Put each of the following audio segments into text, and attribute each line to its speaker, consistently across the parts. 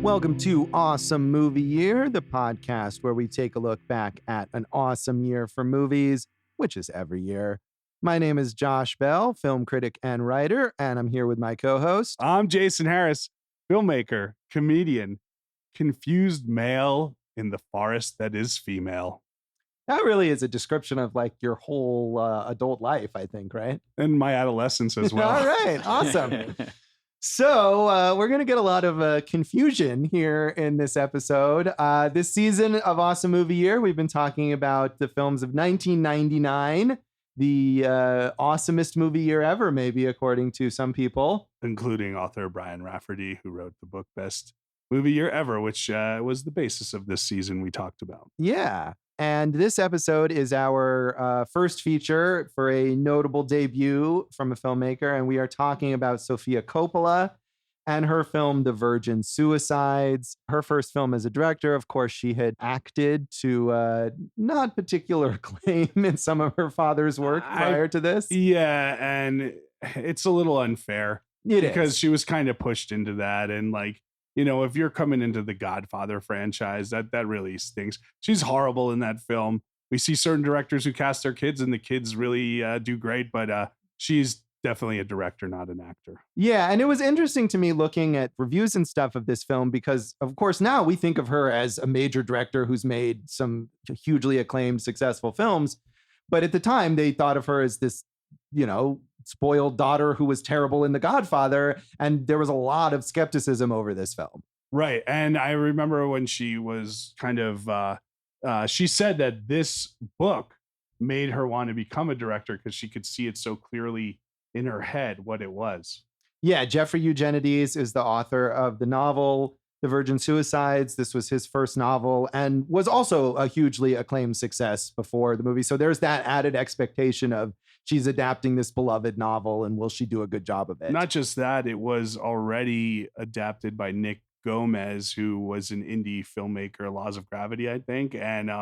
Speaker 1: Welcome to Awesome Movie Year, the podcast where we take a look back at an awesome year for movies, which is every year. My name is Josh Bell, film critic and writer, and I'm here with my co-host.
Speaker 2: I'm Jason Harris, filmmaker, comedian, confused male in the forest that is female.
Speaker 1: That really is a description of like your whole adult life, I think, right?
Speaker 2: And my adolescence as well.
Speaker 1: All right, awesome. So we're going to get a lot of confusion here in this episode. This season of Awesome Movie Year, we've been talking about the films of 1999, the awesomest movie year ever, maybe, according to some people.
Speaker 2: Including author Brian Rafferty, who wrote the book Best Movie Year Ever, which was the basis of this season we talked about.
Speaker 1: Yeah. And this episode is our first feature for a notable debut from a filmmaker. And we are talking about Sofia Coppola and her film, The Virgin Suicides. Her first film as a director. Of course, she had acted to not particular acclaim in some of her father's work prior to this.
Speaker 2: Yeah, and it's a little unfair. Because she was kind of pushed into that. And like, you know, if you're coming into the Godfather franchise, that really stinks. She's horrible in that film. We see certain directors who cast their kids and the kids really do great, but she's definitely a director, not an actor.
Speaker 1: Yeah, and it was interesting to me looking at reviews and stuff of this film because, of course, now we think of her as a major director who's made some hugely acclaimed, successful films. But at the time, they thought of her as this, you know, spoiled daughter who was terrible in The Godfather. And there was a lot of skepticism over this film.
Speaker 2: Right. And I remember when she was kind of, she said that this book made her want to become a director because she could see it so clearly in her head what it was.
Speaker 1: Yeah. Jeffrey Eugenides is the author of the novel, The Virgin Suicides. This was his first novel and was also a hugely acclaimed success before the movie. So there's that added expectation of she's adapting this beloved novel and will she do a good job of it?
Speaker 2: Not just that, it was already adapted by Nick Gomez, who was an indie filmmaker, Laws of Gravity, I think. And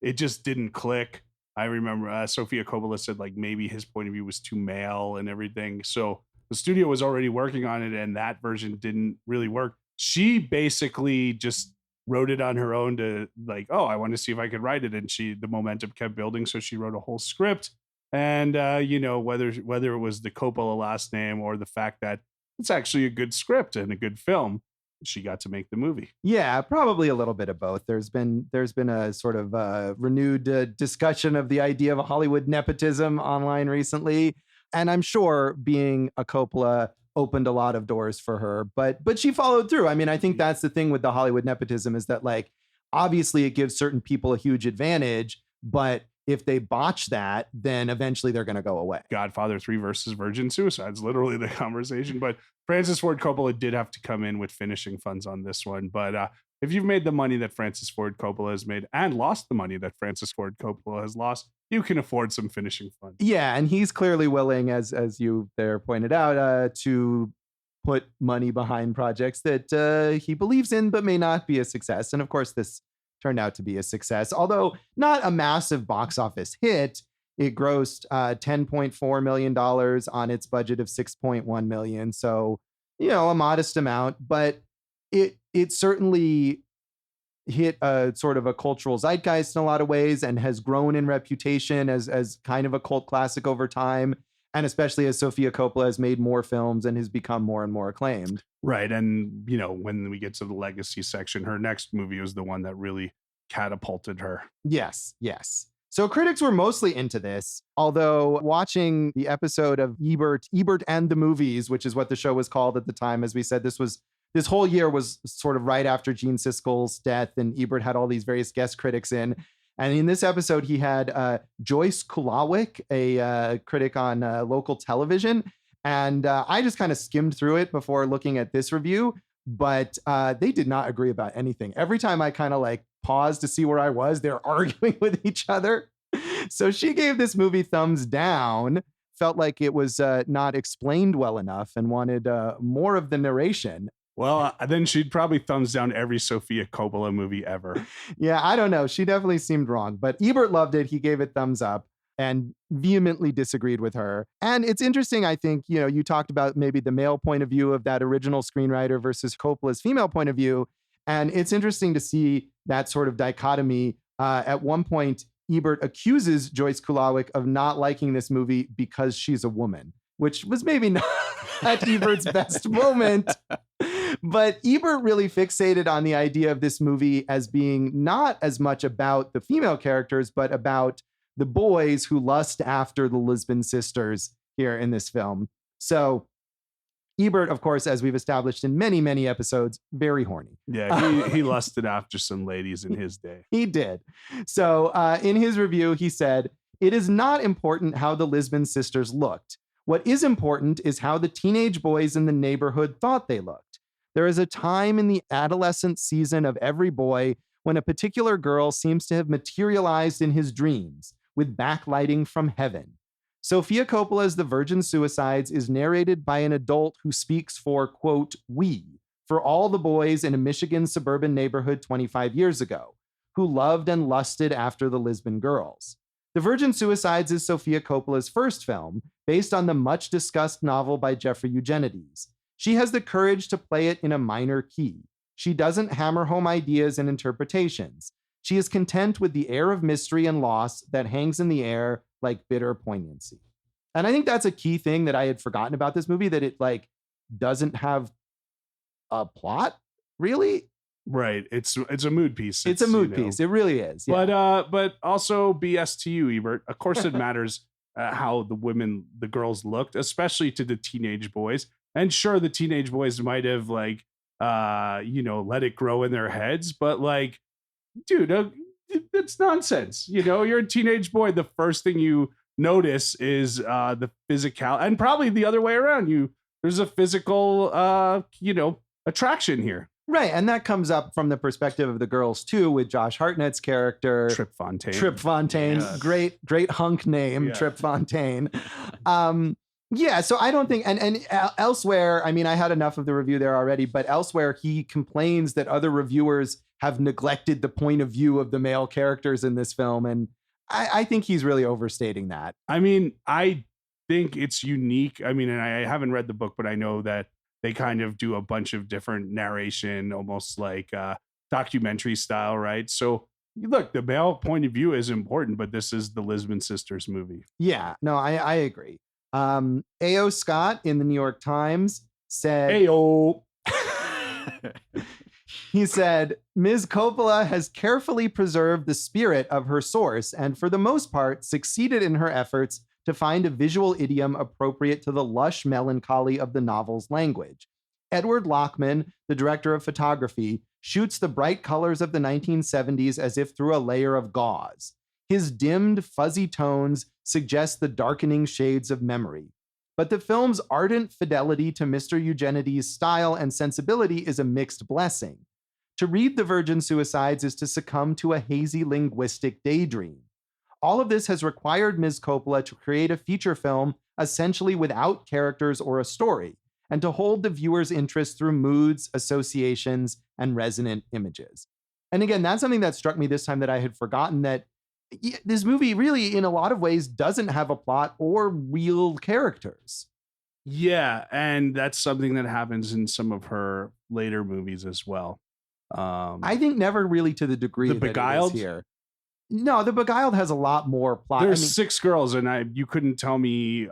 Speaker 2: it just didn't click. I remember Sofia Coppola said like maybe his point of view was too male and everything. So the studio was already working on it and that version didn't really work. She basically just wrote it on her own to like, oh, I want to see if I could write it. And the momentum kept building. So she wrote a whole script. And, you know, whether it was the Coppola last name or the fact that it's actually a good script and a good film, she got to make the movie.
Speaker 1: Yeah, probably a little bit of both. There's been a sort of renewed discussion of the idea of a Hollywood nepotism online recently. And I'm sure being a Coppola opened a lot of doors for her, but she followed through. I mean, I think that's the thing with the Hollywood nepotism is that like, obviously it gives certain people a huge advantage, but if they botch that, then eventually they're going to go away.
Speaker 2: Godfather 3 versus Virgin Suicides, literally the conversation. But Francis Ford Coppola did have to come in with finishing funds on this one. But if you've made the money that Francis Ford Coppola has made and lost the money that Francis Ford Coppola has lost, you can afford some finishing funds.
Speaker 1: Yeah, and he's clearly willing, as you there pointed out, to put money behind projects that he believes in but may not be a success. And of course, this turned out to be a success, although not a massive box office hit. It grossed $10.4 million on its budget of $6.1 million. So, you know, a modest amount, but it certainly hit a sort of a cultural zeitgeist in a lot of ways and has grown in reputation as kind of a cult classic over time. And especially as Sofia Coppola has made more films and has become more and more acclaimed.
Speaker 2: Right. And, you know, when we get to the legacy section, her next movie was the one that really catapulted her.
Speaker 1: Yes. So critics were mostly into this, although watching the episode of Ebert and the Movies, which is what the show was called at the time, as we said, this whole year was sort of right after Gene Siskel's death, and Ebert had all these various guest critics in. And in this episode, he had Joyce Kulawik, a critic on local television. And I just kind of skimmed through it before looking at this review, but they did not agree about anything. Every time I kind of like paused to see where I was, they're arguing with each other. So she gave this movie thumbs down, felt like it was not explained well enough and wanted more of the narration.
Speaker 2: Well, then she'd probably thumbs down every Sofia Coppola movie ever.
Speaker 1: Yeah, I don't know. She definitely seemed wrong, but Ebert loved it. He gave it thumbs up. and vehemently disagreed with her. And it's interesting, I think, you talked about maybe the male point of view of that original screenwriter versus Coppola's female point of view. And it's interesting to see that sort of dichotomy. At one point, Ebert accuses Joyce Kulawik of not liking this movie because she's a woman, which was maybe not at Ebert's best moment. But Ebert really fixated on the idea of this movie as being not as much about the female characters, but about the boys who lust after the Lisbon sisters here in this film. So Ebert, of course, as we've established in many, many episodes, very horny.
Speaker 2: Yeah, he lusted after some ladies in his day.
Speaker 1: He did. So in his review, he said, "It is not important how the Lisbon sisters looked. What is important is how the teenage boys in the neighborhood thought they looked. There is a time in the adolescent season of every boy when a particular girl seems to have materialized in his dreams, with backlighting from heaven. Sofia Coppola's The Virgin Suicides is narrated by an adult who speaks for, quote, we, for all the boys in a Michigan suburban neighborhood 25 years ago, who loved and lusted after the Lisbon girls. The Virgin Suicides is Sofia Coppola's first film, based on the much-discussed novel by Jeffrey Eugenides. She has the courage to play it in a minor key. She doesn't hammer home ideas and interpretations. She is content with the air of mystery and loss that hangs in the air like bitter poignancy." And I think that's a key thing that I had forgotten about this movie, that it doesn't have a plot, really.
Speaker 2: Right. It's a mood piece.
Speaker 1: It's a mood piece. It really is.
Speaker 2: Yeah. But also BS to you, Ebert. Of course it matters how the girls looked, especially to the teenage boys. And sure, the teenage boys might have let it grow in their heads, but dude, it's nonsense. You're a teenage boy. The first thing you notice is the physical, and probably the other way around. There's a physical, attraction here.
Speaker 1: Right. And that comes up from the perspective of the girls too, with Josh Hartnett's character.
Speaker 2: Trip Fontaine.
Speaker 1: Yes. Great hunk name, yeah. Trip Fontaine. Yeah, so I don't think, and elsewhere, I mean, I had enough of the review there already, but elsewhere he complains that other reviewers have neglected the point of view of the male characters in this film. And I think he's really overstating that.
Speaker 2: I mean, I think it's unique. I mean, and I haven't read the book, but I know that they kind of do a bunch of different narration, almost like documentary style, right? So look, the male point of view is important, but this is the Lisbon Sisters movie.
Speaker 1: Yeah, no, I agree. A.O. Scott in the New York Times said,
Speaker 2: Ayo.
Speaker 1: He said, "Ms. Coppola has carefully preserved the spirit of her source and for the most part succeeded in her efforts to find a visual idiom appropriate to the lush melancholy of the novel's language. Edward Lockman, the director of photography, shoots the bright colors of the 1970s as if through a layer of gauze. His dimmed, fuzzy tones suggest the darkening shades of memory. But the film's ardent fidelity to Mr. Eugenides' style and sensibility is a mixed blessing. To read The Virgin Suicides is to succumb to a hazy linguistic daydream. All of this has required Ms. Coppola to create a feature film essentially without characters or a story, and to hold the viewer's interest through moods, associations, and resonant images." And again, that's something that struck me this time that I had forgotten, that this movie really, in a lot of ways, doesn't have a plot or real characters.
Speaker 2: Yeah, and that's something that happens in some of her later movies as well.
Speaker 1: I think never really to the degree
Speaker 2: The
Speaker 1: that
Speaker 2: Beguiled?
Speaker 1: it is here. No, The Beguiled has a lot more plot.
Speaker 2: There's 6 girls, and you couldn't tell me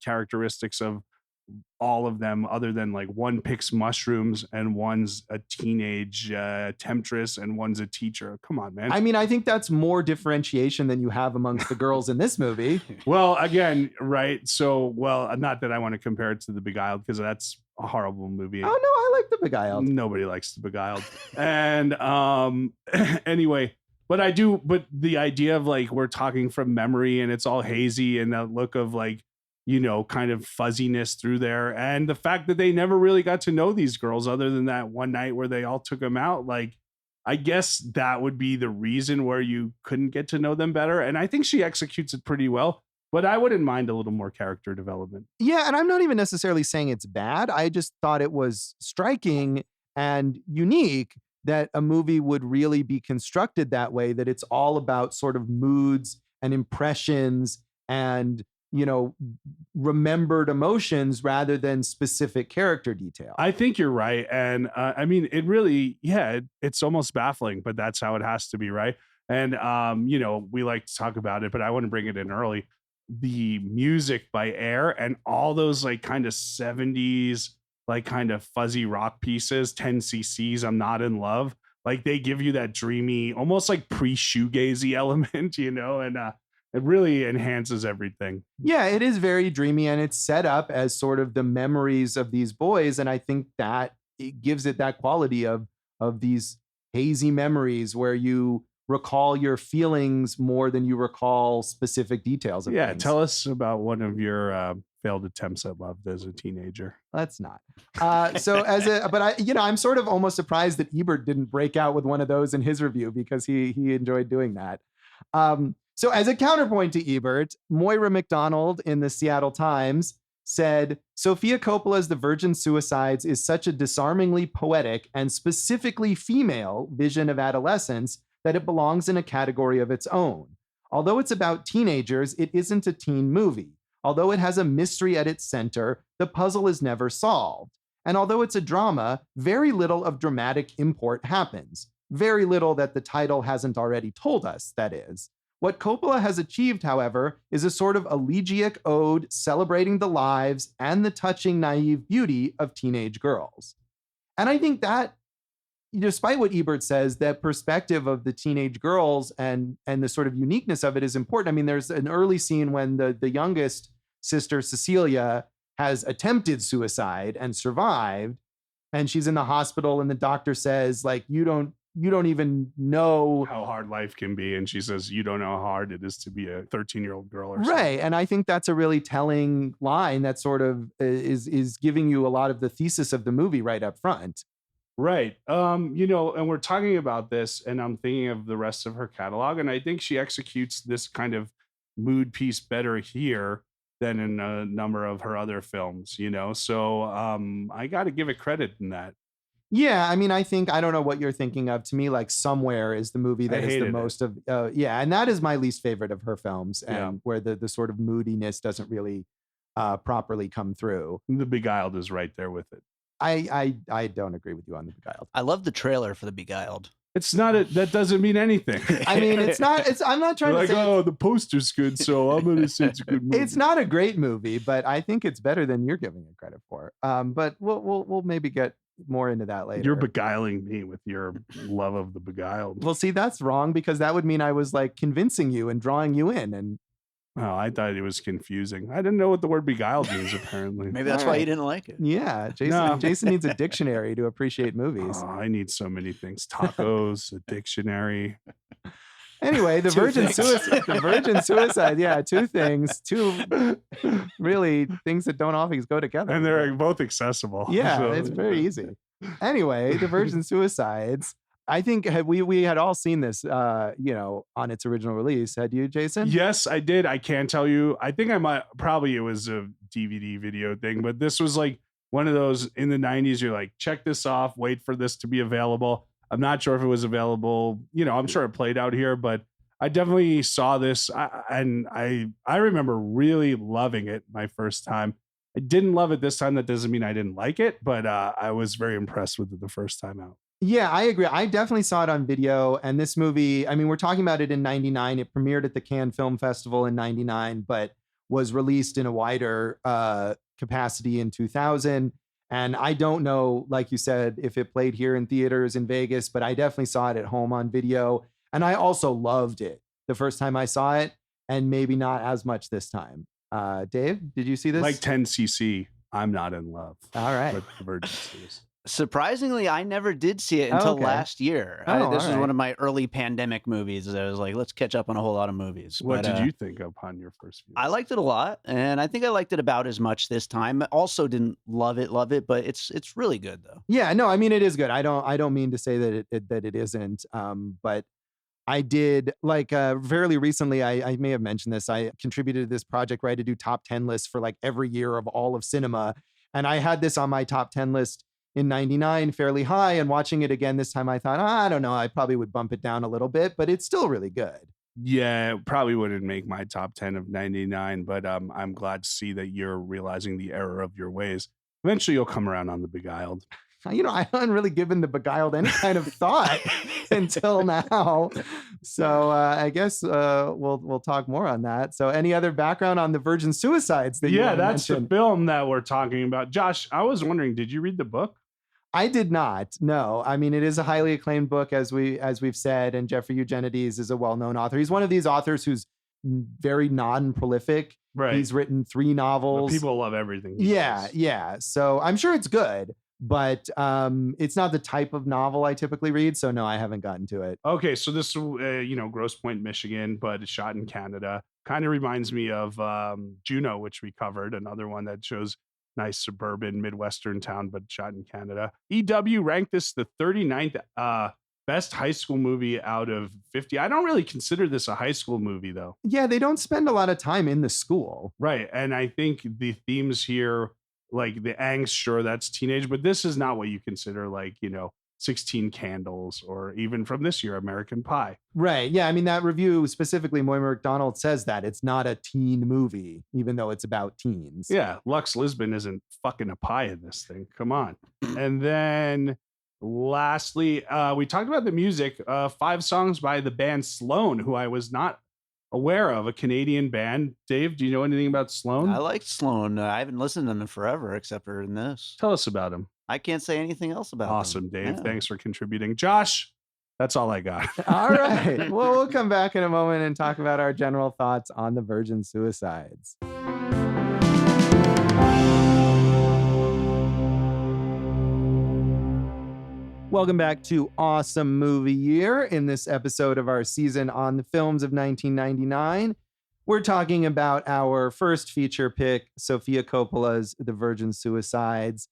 Speaker 2: characteristics of all of them other than one picks mushrooms and one's a teenage temptress and one's a teacher. Come on, man.
Speaker 1: I mean, I think that's more differentiation than you have amongst the girls in this movie.
Speaker 2: Well, again, right. So, not that I want to compare it to The Beguiled, because that's a horrible movie.
Speaker 1: Oh, no, I like The Beguiled.
Speaker 2: Nobody likes The Beguiled. And anyway, but the idea of we're talking from memory and it's all hazy and that look of kind of fuzziness through there. And the fact that they never really got to know these girls other than that one night where they all took them out. I guess that would be the reason where you couldn't get to know them better. And I think she executes it pretty well, but I wouldn't mind a little more character development.
Speaker 1: Yeah. And I'm not even necessarily saying it's bad. I just thought it was striking and unique that a movie would really be constructed that way, that it's all about sort of moods and impressions and, you know, remembered emotions rather than specific character detail.
Speaker 2: I think you're right. And I mean, it really, it's almost baffling, but that's how it has to be, right? And, you know, we like to talk about it, but I want to bring it in early. The music by Air and all those like kind of 70s, like kind of fuzzy rock pieces, 10cc's, I'm Not in Love. Like they give you that dreamy, almost like pre-shoegazy element, you know, and it really enhances everything.
Speaker 1: Yeah, it is very dreamy, and it's set up as sort of the memories of these boys. And I think that it gives it that quality of these hazy memories where you recall your feelings more than you recall specific details of things.
Speaker 2: Tell us about one of your failed attempts at love as a teenager.
Speaker 1: Let's not. I'm sort of almost surprised that Ebert didn't break out with one of those in his review, because he enjoyed doing that. So as a counterpoint to Ebert, Moira McDonald in the Seattle Times said, Sofia Coppola's The Virgin Suicides is such a disarmingly poetic and specifically female vision of adolescence that it belongs in a category of its own. Although it's about teenagers, it isn't a teen movie. Although it has a mystery at its center, the puzzle is never solved. And although it's a drama, very little of dramatic import happens. Very little that the title hasn't already told us, that is. What Coppola has achieved, however, is a sort of elegiac ode celebrating the lives and the touching, naive beauty of teenage girls. And I think that, despite what Ebert says, that perspective of the teenage girls and the sort of uniqueness of it is important. I mean, there's an early scene when the youngest sister, Cecilia, has attempted suicide and survived, and she's in the hospital, and the doctor says, like, you don't even know
Speaker 2: how hard life can be. And she says, you don't know how hard it is to be a 13-year-old girl or something.
Speaker 1: Right. And I think that's a really telling line that sort of is giving you a lot of the thesis of the movie right up front.
Speaker 2: Right. You know, and we're talking about this, and I'm thinking of the rest of her catalog, and I think she executes this kind of mood piece better here than in a number of her other films, you know? So I got to give it credit in that.
Speaker 1: Yeah, I mean, I don't know what you're thinking of. To me, like Somewhere is the movie that is the most of, and that is my least favorite of her films, and where the sort of moodiness doesn't really properly come through.
Speaker 2: The Beguiled is right there with it.
Speaker 1: I don't agree with you on The Beguiled.
Speaker 3: I love the trailer for The Beguiled.
Speaker 2: It's not that doesn't mean anything.
Speaker 1: I mean, I'm not trying to say,
Speaker 2: oh, the poster's good, so I'm going to say it's a good movie.
Speaker 1: It's not a great movie, but I think it's better than you're giving it credit for. But we'll maybe get more into that later.
Speaker 2: You're beguiling me with your love of The Beguiled.
Speaker 1: Well, see, that's wrong, because that would mean I was like convincing you and drawing you in. And
Speaker 2: oh, I thought it was confusing. I didn't know what the word beguiled means, apparently.
Speaker 3: Maybe that's why you didn't like it.
Speaker 1: Yeah, Jason needs a dictionary to appreciate movies.
Speaker 2: Oh, I need so many things. Tacos, a dictionary.
Speaker 1: Anyway, the Virgin Suicide. Yeah, two things. Two really things that don't always go together.
Speaker 2: And they're both accessible.
Speaker 1: Yeah, so it's very easy. Anyway, the Virgin Suicides. I think we had all seen this, on its original release. Had you, Jason?
Speaker 2: Yes, I did. I can't tell you. I think I might. Probably it was a DVD video thing, but this was like one of those in the 90s. You're like, check this off. Wait for this to be available. I'm not sure if it was available. You know, I'm sure it played out here, but I definitely saw this, and I remember really loving it my first time. I didn't love it this time. That doesn't mean I didn't like it, but I was very impressed with it the first time out.
Speaker 1: Yeah, I agree. I definitely saw it on video. And this movie, I mean, we're talking about it in 99. It premiered at the Cannes Film Festival in 99, but was released in a wider capacity in 2000. And I don't know, like you said, if it played here in theaters in Vegas, but I definitely saw it at home on video. And I also loved it the first time I saw it, and maybe not as much this time. Dave, did you see this?
Speaker 2: Like 10cc, I'm Not in Love.
Speaker 1: All right.
Speaker 2: With the Virgin Suicide.
Speaker 3: Surprisingly, I never did see it until last year. This was one of my early pandemic movies. I was like, let's catch up on a whole lot of movies.
Speaker 2: What did you think upon your first view?
Speaker 3: I liked it a lot, and I think I liked it about as much this time. Also didn't love it, but it's really good though.
Speaker 1: Yeah, no, I mean, it is good. I don't mean to say that it isn't, but I did, like, fairly recently, I may have mentioned this. I contributed to this project where I had to do top 10 lists for like every year of all of cinema. And I had this on my top 10 list in 99, fairly high. And watching it again this time, I thought, I don't know, I probably would bump it down a little bit, but it's still really good.
Speaker 2: Yeah, it probably wouldn't make my top 10 of 99, but I'm glad to see that you're realizing the error of your ways. Eventually, you'll come around on The Beguiled.
Speaker 1: I haven't really given The Beguiled any kind of thought until now. So I guess we'll talk more on that. So any other background on the Virgin Suicides that you want to
Speaker 2: that's
Speaker 1: mention?
Speaker 2: the film that we're talking about. Josh, I was wondering, did you read the book?
Speaker 1: I did not. No, I mean, it is a highly acclaimed book, as we've said, and Jeffrey Eugenides is a well-known author. He's one of these authors who's very non-prolific.
Speaker 2: Right.
Speaker 1: He's written 3 novels.
Speaker 2: But people love everything.
Speaker 1: Yeah. So I'm sure it's good, but it's not the type of novel I typically read. So no, I haven't gotten to it.
Speaker 2: Okay, so this, Grosse Pointe, Michigan, but it's shot in Canada. Kind of reminds me of Juno, which we covered, another one that shows nice suburban Midwestern town, but shot in Canada. EW ranked this the 39th best high school movie out of 50. I don't really consider this a high school movie, though.
Speaker 1: Yeah, they don't spend a lot of time in the school.
Speaker 2: Right. And I think the themes here, like the angst, sure, that's teenage, but this is not what you consider 16 Candles, or even from this year, American Pie.
Speaker 1: Right. Yeah. I mean, that review specifically, Moira McDonald says that it's not a teen movie, even though it's about teens.
Speaker 2: Yeah. Lux Lisbon isn't fucking a pie in this thing. Come on. And then lastly, we talked about the music, 5 songs by the band Sloan, who I was not aware of, a Canadian band. Dave, do you know anything about Sloan?
Speaker 3: I like Sloan. I haven't listened to them in forever, except for in this.
Speaker 2: Tell us about them.
Speaker 3: I can't say anything else about
Speaker 2: Awesome,
Speaker 3: them.
Speaker 2: Dave.
Speaker 3: Yeah.
Speaker 2: Thanks for contributing. Josh, that's all I got.
Speaker 1: All right. Well, we'll come back in a moment and talk about our general thoughts on the Virgin Suicides. Welcome back to Awesome Movie Year. In this episode of our season on the films of 1999, we're talking about our first feature pick, Sofia Coppola's The Virgin Suicides.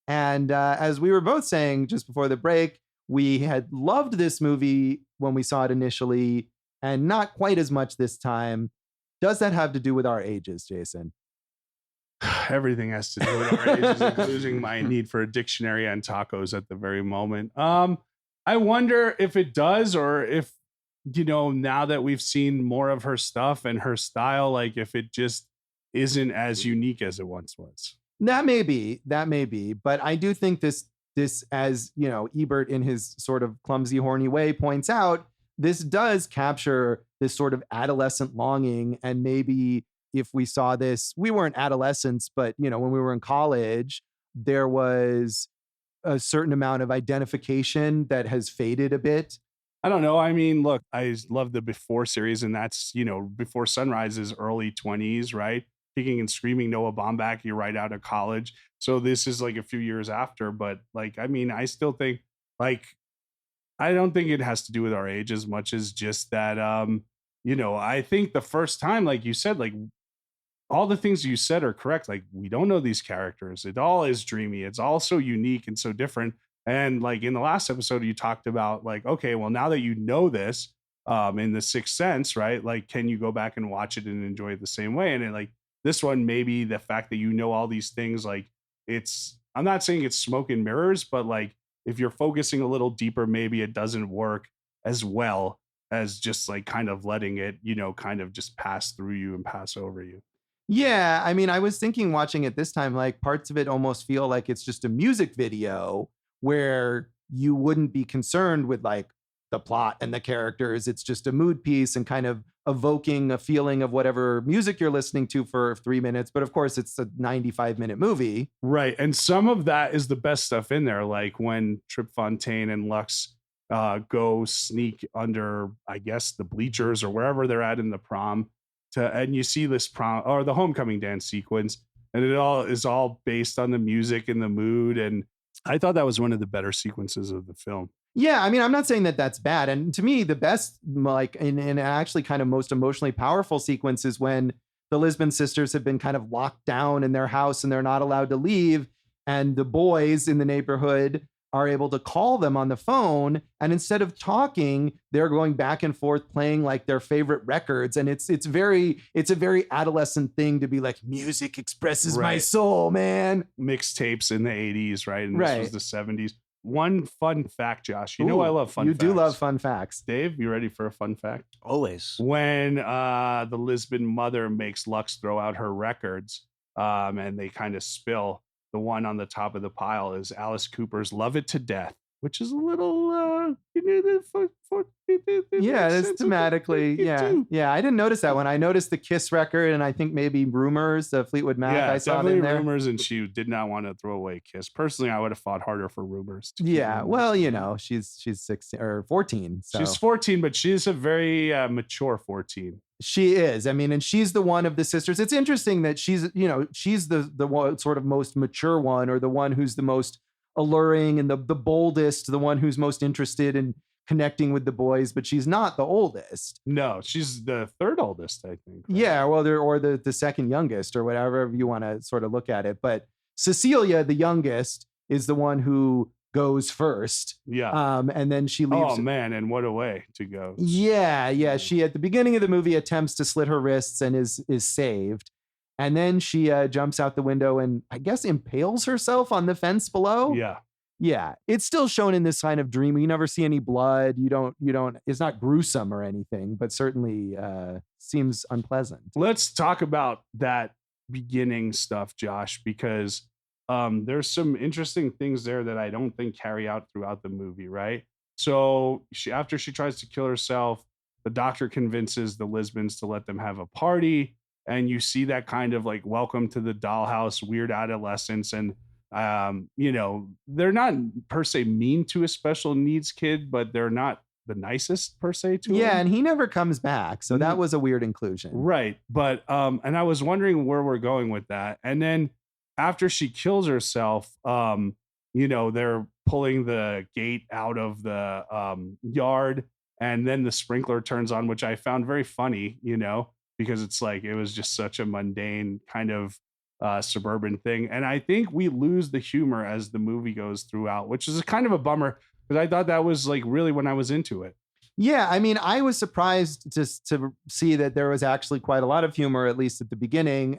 Speaker 1: And as we were both saying just before the break, we had loved this movie when we saw it initially, and not quite as much this time. Does that have to do with our ages, Jason?
Speaker 2: Everything has to do with our ages, including my need for a dictionary and tacos at the very moment. I wonder if it does, or if, now that we've seen more of her stuff and her style, if it just isn't as unique as it once was.
Speaker 1: That may be, but I do think this, as Ebert in his sort of clumsy, horny way points out, this does capture this sort of adolescent longing. And maybe if we saw this, we weren't adolescents, but when we were in college, there was a certain amount of identification that has faded a bit.
Speaker 2: I don't know. I mean, look, I love the Before series, and that's, Before Sunrise is early 20s, right? Kicking and screaming, Noah Baumbach, you're right out of college. So this is a few years after, but I still think I don't think it has to do with our age as much as just that, I think the first time, like you said, all the things you said are correct. We don't know these characters. It all is dreamy. It's all so unique and so different. And in the last episode, you talked about okay, well, now that you know this, in The Sixth Sense, right? Can you go back and watch it and enjoy it the same way? And this one, maybe the fact that all these things, I'm not saying it's smoke and mirrors, but if you're focusing a little deeper, maybe it doesn't work as well as just kind of letting it, kind of just pass through you and pass over you.
Speaker 1: Yeah, I mean, I was thinking watching it this time, parts of it almost feel like it's just a music video where you wouldn't be concerned with the plot and the characters. It's just a mood piece and kind of evoking a feeling of whatever music you're listening to for 3 minutes. But of course, it's a 95-minute movie.
Speaker 2: Right. And some of that is the best stuff in there, when Trip Fontaine and Lux go sneak under, I guess, the bleachers or wherever they're at in the prom, and you see this prom or the homecoming dance sequence, and it all is all based on the music and the mood. And I thought that was one of the better sequences of the film.
Speaker 1: Yeah, I mean, I'm not saying that that's bad. And to me, the best, and actually kind of most emotionally powerful sequence is when the Lisbon sisters have been kind of locked down in their house and they're not allowed to leave. And the boys in the neighborhood are able to call them on the phone. And instead of talking, they're going back and forth playing their favorite records. And it's a very adolescent thing to be music expresses my soul, man.
Speaker 2: Mixtapes in the 80s, right? And this was the 70s. one fun fact, Josh. You know I love fun facts.
Speaker 1: You do love fun facts.
Speaker 2: Dave, you ready for a fun fact?
Speaker 3: Always.
Speaker 2: When the Lisbon mother makes Lux throw out her records and they kind of spill, the one on the top of the pile is Alice Cooper's Love It to Death, which is a little,
Speaker 1: yeah, it's thematically, yeah. I didn't notice that one. I noticed the Kiss record, and I think maybe Rumors, the Fleetwood Mac.
Speaker 2: Yeah,
Speaker 1: I saw
Speaker 2: definitely
Speaker 1: in there.
Speaker 2: Rumors, and she did not want to throw away Kiss. Personally, I would have fought harder for Rumors.
Speaker 1: Yeah, well, you know, she's 16 or 14. So.
Speaker 2: She's 14, but she's a very mature 14.
Speaker 1: She is. I mean, and she's the one of the sisters. It's interesting that she's the one sort of most mature one, or the one who's the most alluring and the boldest, the one who's most interested in connecting with the boys, but she's not the oldest.
Speaker 2: No, she's the third oldest, I think. Right?
Speaker 1: Yeah, well, or the second youngest, or whatever you want to sort of look at it. But Cecilia, the youngest, is the one who goes first.
Speaker 2: Yeah.
Speaker 1: And then she leaves.
Speaker 2: Oh man, and what a way to go.
Speaker 1: Yeah. She at the beginning of the movie attempts to slit her wrists and is saved. And then she jumps out the window and I guess impales herself on the fence below. Yeah. It's still shown in this kind of dream. You never see any blood. You don't, it's not gruesome or anything, but certainly seems unpleasant.
Speaker 2: Let's talk about that beginning stuff, Josh, because there's some interesting things there that I don't think carry out throughout the movie, right? So after she tries to kill herself, the doctor convinces the Lisbons to let them have a party. And you see that kind of like welcome to the dollhouse, weird adolescence. And, they're not per se mean to a special needs kid, but they're not the nicest per se to him.
Speaker 1: Yeah, and he never comes back. So that was a weird inclusion.
Speaker 2: Right. But, and I was wondering where we're going with that. And then after she kills herself, they're pulling the gate out of the yard, and then the sprinkler turns on, which I found very funny, because it's like, it was just such a mundane kind of suburban thing. And I think we lose the humor as the movie goes throughout, which is kind of a bummer, because I thought that was like really when I was into it.
Speaker 1: Yeah, I mean, I was surprised to see that there was actually quite a lot of humor, at least at the beginning.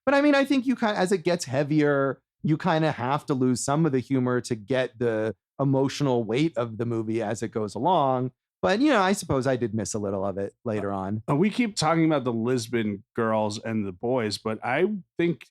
Speaker 1: But I mean, I think you as it gets heavier, you kind of have to lose some of the humor to get the emotional weight of the movie as it goes along. But, I suppose I did miss a little of it later on.
Speaker 2: We keep talking about the Lisbon girls and the boys, but I think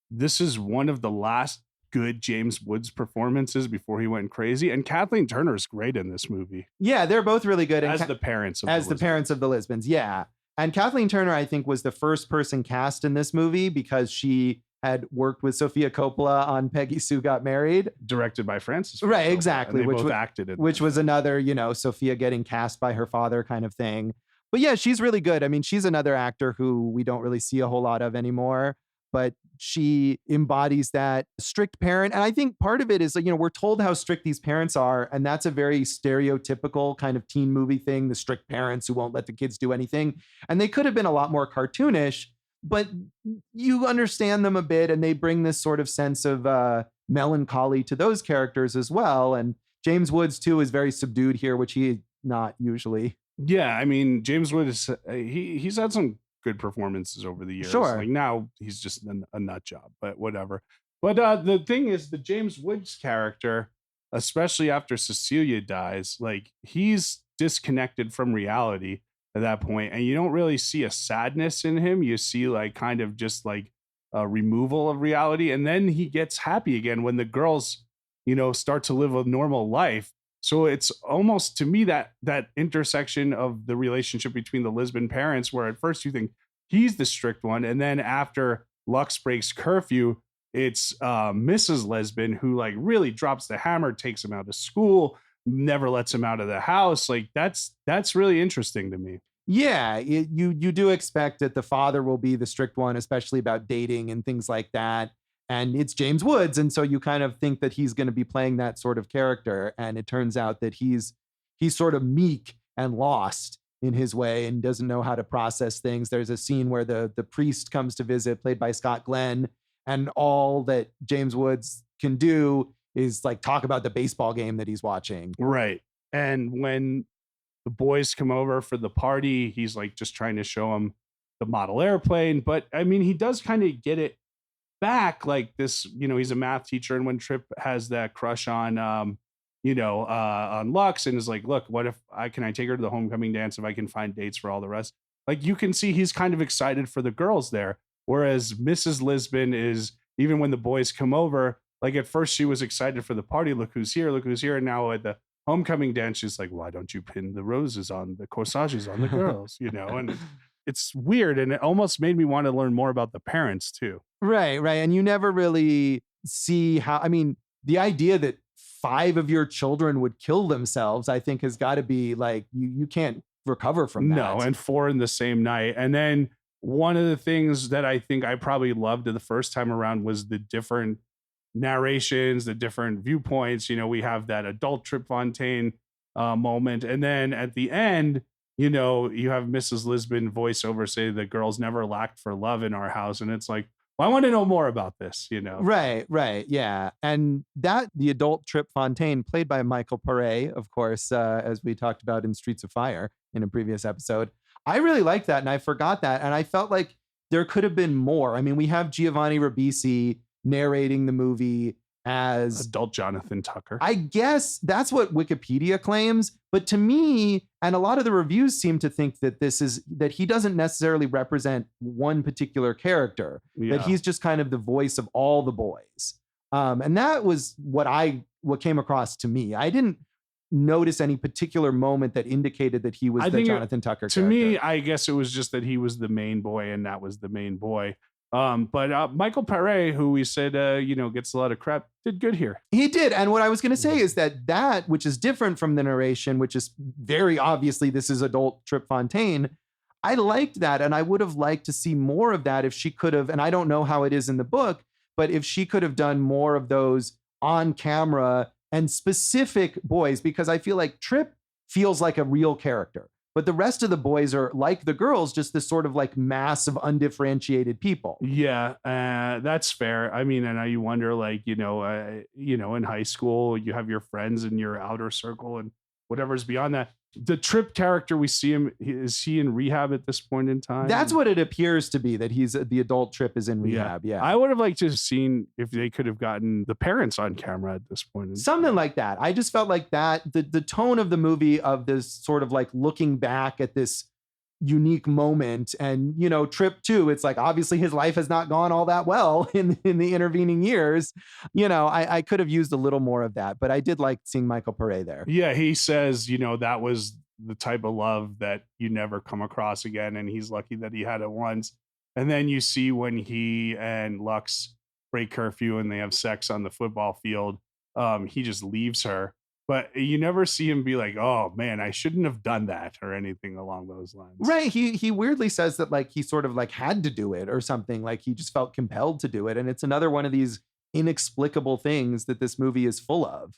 Speaker 2: this is one of the last good James Woods performances before he went crazy. And Kathleen Turner is great in this movie.
Speaker 1: Yeah, they're both really good.
Speaker 2: As the parents of the
Speaker 1: parents of the Lisbons, yeah. And Kathleen Turner, I think, was the first person cast in this movie because she had worked with Sofia Coppola on Peggy Sue Got Married.
Speaker 2: Directed by Francis.
Speaker 1: Right, exactly.
Speaker 2: Which both acted in
Speaker 1: which was another, Sophia getting cast by her father kind of thing. But yeah, she's really good. I mean, she's another actor who we don't really see a whole lot of anymore, but she embodies that strict parent. And I think part of it is, we're told how strict these parents are. And that's a very stereotypical kind of teen movie thing, the strict parents who won't let the kids do anything. And they could have been a lot more cartoonish, but you understand them a bit, and they bring this sort of sense of melancholy to those characters as well. And James Woods, too, is very subdued here, which he not usually.
Speaker 2: Yeah, I mean, James Woods, he's had some good performances over the years.
Speaker 1: Sure.
Speaker 2: Like now he's just a nut job, but whatever. But the thing is, the James Woods character, especially after Cecilia dies, like he's disconnected from reality at that point, and you don't really see a sadness in him. You see like kind of just like a removal of reality, and then he gets happy again when the girls, start to live a normal life. So it's almost, to me, that intersection of the relationship between the Lisbon parents, where at first you think he's the strict one, and then after Lux breaks curfew, it's Mrs. Lisbon who like really drops the hammer, takes him out of school, never lets him out of the house. Like that's really interesting to me.
Speaker 1: Yeah, you do expect that the father will be the strict one, especially about dating and things like that. And it's James Woods. And so you kind of think that he's going to be playing that sort of character. And it turns out that he's sort of meek and lost in his way and doesn't know how to process things. There's a scene where the priest comes to visit, played by Scott Glenn, and all that James Woods can do is like talk about the baseball game that he's watching.
Speaker 2: Right. And when the boys come over for the party, he's like just trying to show them the model airplane. But I mean, he does kind of get it back like this, he's a math teacher, and when Trip has that crush on on Lux and is like, look, what if I take her to the homecoming dance if I can find dates for all the rest? Like, you can see he's kind of excited for the girls there. Whereas Mrs. Lisbon is, even when the boys come over, like at first she was excited for the party. Look who's here. And now at the homecoming dance, she's like, why don't you pin the roses on the corsages on the girls, and it's weird. And it almost made me want to learn more about the parents too.
Speaker 1: Right. And you never really see how, the idea that 5 of your children would kill themselves, I think has got to be like, you can't recover from that.
Speaker 2: No, and 4 in the same night. And then one of the things that I think I probably loved the first time around was the different narrations, the different viewpoints. We have that adult Trip Fontaine moment. And then at the end, you have Mrs. Lisbon voiceover say the girls never lacked for love in our house. And it's like, well, I want to know more about this,
Speaker 1: Right. Yeah. And the adult Trip Fontaine, played by Michael Paré, of course, as we talked about in Streets of Fire in a previous episode. I really liked that, and I forgot that. And I felt like there could have been more. We have Giovanni Ribisi narrating the movie as
Speaker 2: adult Jonathan Tucker.
Speaker 1: I guess that's what Wikipedia claims. But to me, and a lot of the reviews seem to think that that he doesn't necessarily represent one particular character, that he's just kind of the voice of all the boys. And that was what came across to me. I didn't notice any particular moment that indicated that he was the Jonathan Tucker character.
Speaker 2: To me, I guess it was just that he was the main boy and that was the main boy. But Michael Paré, who we said, gets a lot of crap, did good here.
Speaker 1: He did. And what I was going to say is that, which is different from the narration, which is very obviously this is adult Trip Fontaine. I liked that. And I would have liked to see more of that if she could have, and I don't know how it is in the book, but if she could have done more of those on camera and specific boys, because I feel like Trip feels like a real character. But the rest of the boys are like the girls, just this sort of like mass of undifferentiated people.
Speaker 2: Yeah, that's fair. And you wonder, like, in high school, you have your friends in your outer circle and whatever's beyond that. The Trip character, we see him, is he in rehab at this point in time?
Speaker 1: That's what it appears to be, that the adult Trip is in rehab. Yeah.
Speaker 2: I would have liked to have seen if they could have gotten the parents on camera at this point.
Speaker 1: Something like that. I just felt like that the tone of the movie, of this sort of like looking back at this unique moment, and Trip too, it's like obviously his life has not gone all that well in the intervening years. I could have used a little more of that, but I did like seeing Michael Paré there.
Speaker 2: Yeah, he says that was the type of love that you never come across again, and he's lucky that he had it once. And then you see when he and Lux break curfew and they have sex on the football field, he just leaves her. But you never see him be like, oh man, I shouldn't have done that, or anything along those lines.
Speaker 1: Right. He weirdly says that like he sort of like had to do it or something, like he just felt compelled to do it. And it's another one of these inexplicable things that this movie is full of.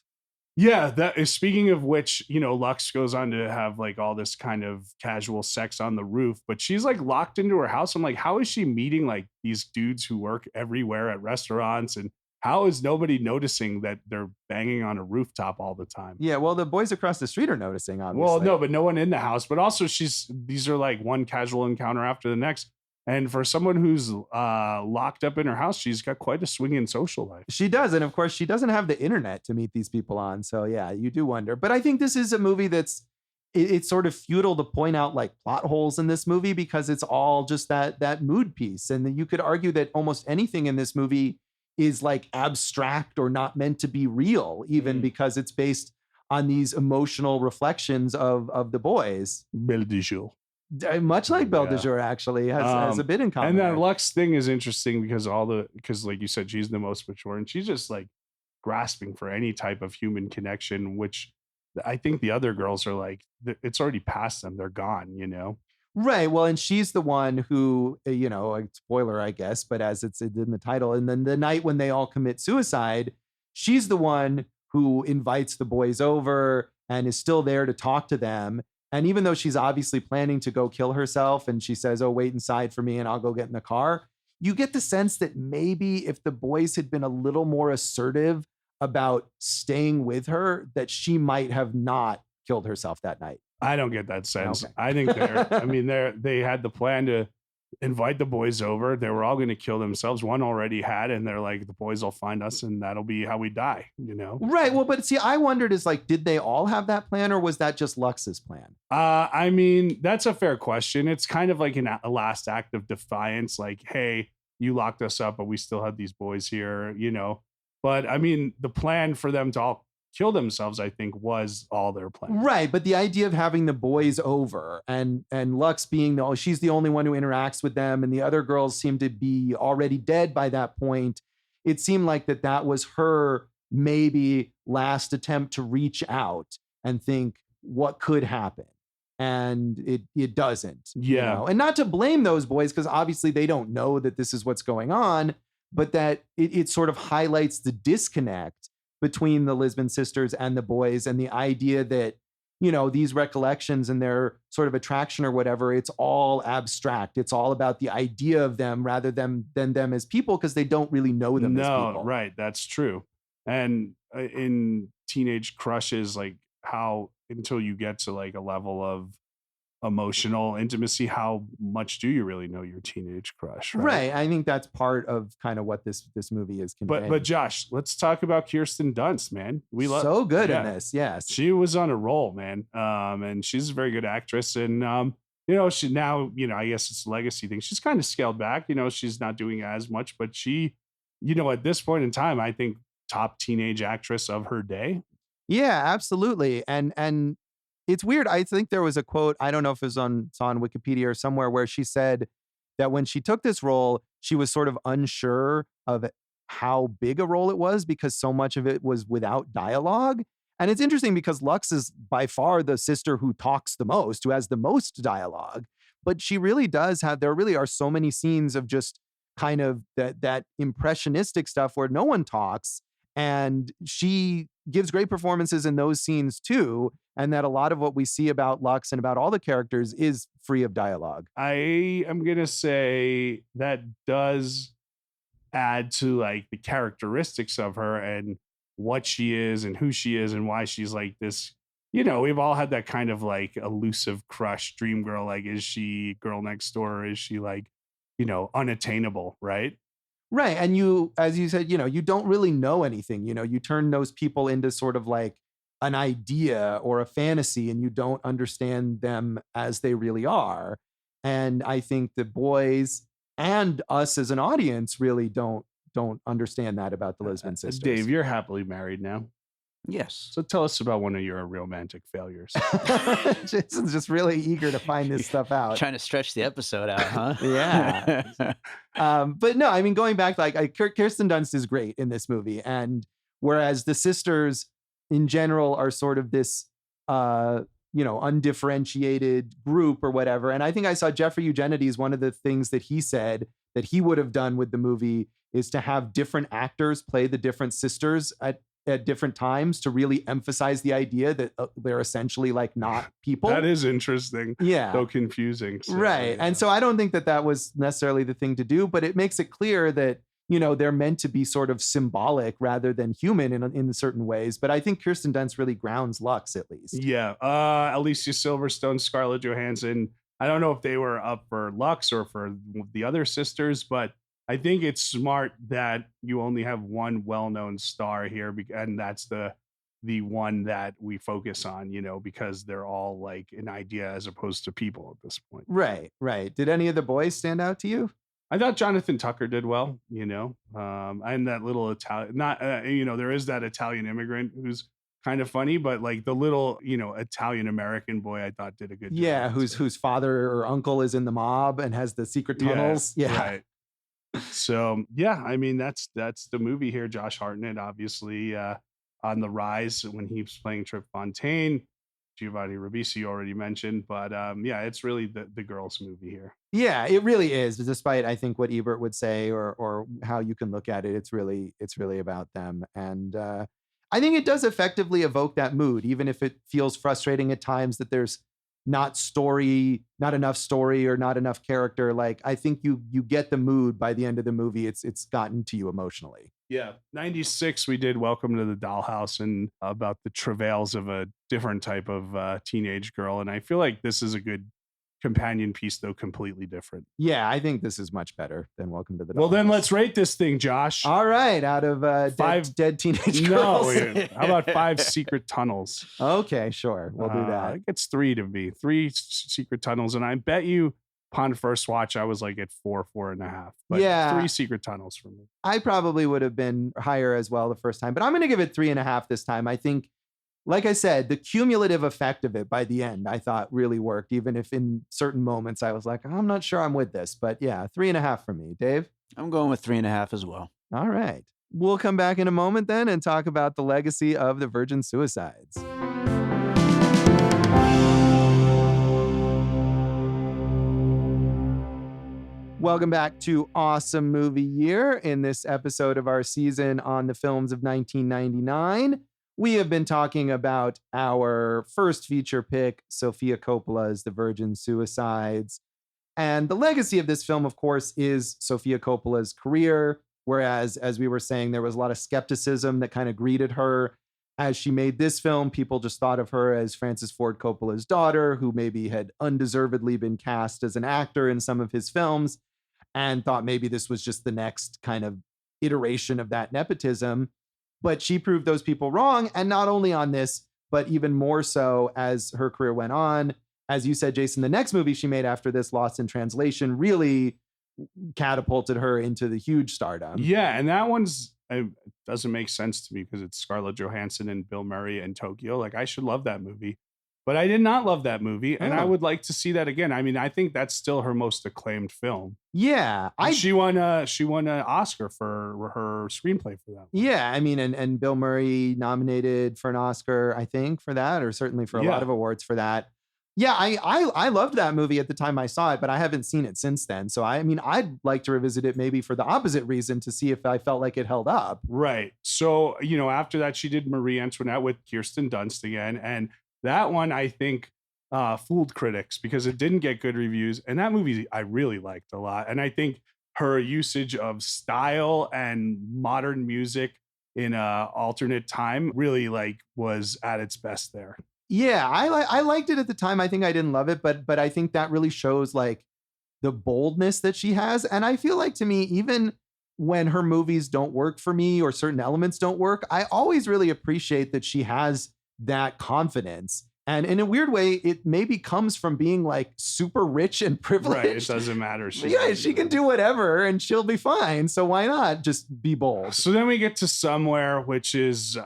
Speaker 2: Yeah, that is, speaking of which, Lux goes on to have like all this kind of casual sex on the roof, but she's like locked into her house. I'm like, how is she meeting like these dudes who work everywhere at restaurants, and how is nobody noticing that they're banging on a rooftop all the time?
Speaker 1: Yeah, well, the boys across the street are noticing, obviously.
Speaker 2: Well, no, but no one in the house. But also these are like one casual encounter after the next. And for someone who's locked up in her house, she's got quite a swinging social life.
Speaker 1: She does. And of course, she doesn't have the internet to meet these people on. So yeah, you do wonder. But I think this is a movie it's sort of futile to point out like plot holes in this movie, because it's all just that mood piece. And you could argue that almost anything in this movie is like abstract or not meant to be real, even because it's based on these emotional reflections of the boys.
Speaker 2: Belle de jour.
Speaker 1: Much like Belle de jour actually has a bit in common.
Speaker 2: And that Lux thing is interesting because like you said, she's the most mature, and she's just like grasping for any type of human connection, which I think the other girls are like, it's already past them. They're gone,
Speaker 1: Right. Well, and she's the one who, a spoiler, I guess, but as it's in the title, and then the night when they all commit suicide, she's the one who invites the boys over and is still there to talk to them. And even though she's obviously planning to go kill herself, and she says, oh, wait inside for me and I'll go get in the car, you get the sense that maybe if the boys had been a little more assertive about staying with her, that she might have not killed herself that night.
Speaker 2: I don't get that sense.
Speaker 1: Okay.
Speaker 2: I think they had the plan to invite the boys over. They were all going to kill themselves. One already had, and they're like, the boys will find us and that'll be how we die, you know?
Speaker 1: Right. Well, but see, I wondered is like, did they all have that plan or was that just Lux's plan?
Speaker 2: I mean, that's a fair question. It's kind of like a last act of defiance. Like, hey, you locked us up, but we still have these boys here, you know? But I mean, the plan for them to all kill themselves, I think, was all their plan.
Speaker 1: Right. But the idea of having the boys over and Lux being she's the only one who interacts with them and the other girls seem to be already dead by that point. It seemed like that was her maybe last attempt to reach out and think what could happen. And it doesn't.
Speaker 2: Yeah.
Speaker 1: You know? And not to blame those boys, because obviously they don't know that this is what's going on, but that it sort of highlights the disconnect between the Lisbon sisters and the boys and the idea that, you know, these recollections and their sort of attraction or whatever, it's all abstract. It's all about the idea of them rather than them as people because they don't really know them as people.
Speaker 2: No, right. That's true. And in teenage crushes, like how until you get to like a level of emotional intimacy, how much do you really know your teenage crush?
Speaker 1: Right. I think that's part of kind of what this movie is conveying.
Speaker 2: But Josh, let's talk about Kirsten Dunst, man. We love
Speaker 1: so good in this. Yes,
Speaker 2: she was on a roll, man. And she's a very good actress. And you know, she now, you know, I guess it's a legacy thing. She's kind of scaled back. You know, she's not doing as much, but she, you know, at this point in time, I think top teenage actress of her day.
Speaker 1: Yeah, absolutely. And it's weird. I think there was a quote, I don't know if it's on Wikipedia or somewhere, where she said that when she took this role, she was sort of unsure of how big a role it was because so much of it was without dialogue. And it's interesting because Lux is by far the sister who talks the most, who has the most dialogue. But she really does there really are so many scenes of just kind of that impressionistic stuff where no one talks. And she gives great performances in those scenes too. And that a lot of what we see about Lux and about all the characters is free of dialogue.
Speaker 2: I am going to say that does add to like the characteristics of her and what she is and who she is and why she's like this. You know, we've all had that kind of like elusive crush, dream girl. Like, is she girl next door? Or is she like, you know, unattainable, right?
Speaker 1: Right. And you, as you said, you know, you don't really know anything. You know, you turn those people into sort of like an idea or a fantasy and you don't understand them as they really are. And I think the boys and us as an audience really don't understand that about the Lisbon sisters.
Speaker 2: Dave, you're happily married now.
Speaker 3: Yes.
Speaker 2: So tell us about one of your romantic failures.
Speaker 1: Jason's just really eager to find this stuff out.
Speaker 3: Trying to stretch the episode out, huh?
Speaker 1: Yeah. But no, I mean, going back, like Kirsten Dunst is great in this movie. And whereas the sisters in general are sort of this, you know, undifferentiated group or whatever. And I think I saw Jeffrey Eugenides, one of the things that he said that he would have done with the movie is to have different actors play the different sisters at different times to really emphasize the idea that they're essentially like not people.
Speaker 2: That is interesting.
Speaker 1: Yeah.
Speaker 2: So confusing. So,
Speaker 1: right.
Speaker 2: Yeah.
Speaker 1: And so I don't think that was necessarily the thing to do, but it makes it clear that, you know, they're meant to be sort of symbolic rather than human in certain ways. But I think Kirsten Dunst really grounds Lux at least.
Speaker 2: Yeah. Alicia Silverstone, Scarlett Johansson. I don't know if they were up for Lux or for the other sisters, but I think it's smart that you only have one well-known star here, and that's the one that we focus on, you know, because they're all like an idea as opposed to people at this point.
Speaker 1: Right, right. Did any of the boys stand out to you?
Speaker 2: I thought Jonathan Tucker did well, you know, and that little Italian, you know, there is that Italian immigrant who's kind of funny, but like the little, you know, Italian American boy, I thought did a good job.
Speaker 1: Yeah, whose father or uncle is in the mob and has the secret tunnels. Yeah.
Speaker 2: Right. So yeah, I mean that's the movie here. Josh Hartnett, obviously on the rise when he was playing Trip Fontaine. Giovanni Ribisi you already mentioned, but yeah, it's really the girls' movie here.
Speaker 1: Yeah, it really is. Despite I think what Ebert would say or how you can look at it, it's really about them. And I think it does effectively evoke that mood, even if it feels frustrating at times that there's not enough story or not enough character. Like I think you get the mood by the end of the movie. It's gotten to you emotionally.
Speaker 2: Yeah. 96, we did Welcome to the Dollhouse and about the travails of a different type of teenage girl. And I feel like this is a good companion piece, though completely different.
Speaker 1: Yeah, I think this is much better than Welcome to the Dollhouse.
Speaker 2: Well, then let's rate this thing, Josh.
Speaker 1: All right, out of 5 dead teenage girls.
Speaker 2: No, how about 5 secret tunnels?
Speaker 1: Okay, sure, we'll do that.
Speaker 2: It gets 3 to me. 3 secret tunnels, and I bet you upon first watch I was like at 4.5. But
Speaker 1: yeah,
Speaker 2: 3 secret tunnels for me.
Speaker 1: I probably would have been higher as well the first time, but I'm going to give it 3.5 this time. I think, like I said, the cumulative effect of it by the end, I thought really worked, even if in certain moments I was like, I'm not sure I'm with this. But yeah, 3.5 for me. Dave?
Speaker 3: I'm going with 3.5 as well.
Speaker 1: All right. We'll come back in a moment then and talk about the legacy of the Virgin Suicides. Welcome back to Awesome Movie Year. In this episode of our season on the films of 1999, we have been talking about our first feature pick, Sofia Coppola's The Virgin Suicides. And the legacy of this film, of course, is Sofia Coppola's career. Whereas, as we were saying, there was a lot of skepticism that kind of greeted her as she made this film. People just thought of her as Francis Ford Coppola's daughter, who maybe had undeservedly been cast as an actor in some of his films, and thought maybe this was just the next kind of iteration of that nepotism. But she proved those people wrong. And not only on this, but even more so as her career went on. As you said, Jason, the next movie she made after this, Lost in Translation, really catapulted her into the huge stardom.
Speaker 2: Yeah, and that one's it doesn't make sense to me because it's Scarlett Johansson and Bill Murray in Tokyo. Like, I should love that movie. But I did not love that movie, and I would like to see that again. I mean, I think that's still her most acclaimed film.
Speaker 1: Yeah,
Speaker 2: she won an Oscar for her screenplay for that one.
Speaker 1: Yeah, I mean, and Bill Murray nominated for an Oscar, I think, for that, or certainly for a lot of awards for that. Yeah, I loved that movie at the time I saw it, but I haven't seen it since then. So I mean, I'd like to revisit it maybe for the opposite reason, to see if I felt like it held up.
Speaker 2: Right. So, after that, she did Marie Antoinette with Kirsten Dunst again, and that one, I think, fooled critics because it didn't get good reviews. And that movie I really liked a lot. And I think her usage of style and modern music in a alternate time really was at its best there.
Speaker 1: Yeah, I liked it at the time. I think I didn't love it, but I think that really shows the boldness that she has. And I feel like, to me, even when her movies don't work for me or certain elements don't work, I always really appreciate that she has that confidence. And in a weird way, it maybe comes from being super rich and privileged.
Speaker 2: Right, it doesn't matter.
Speaker 1: She can do whatever and she'll be fine. So why not just be bold?
Speaker 2: So then we get to Somewhere, which is,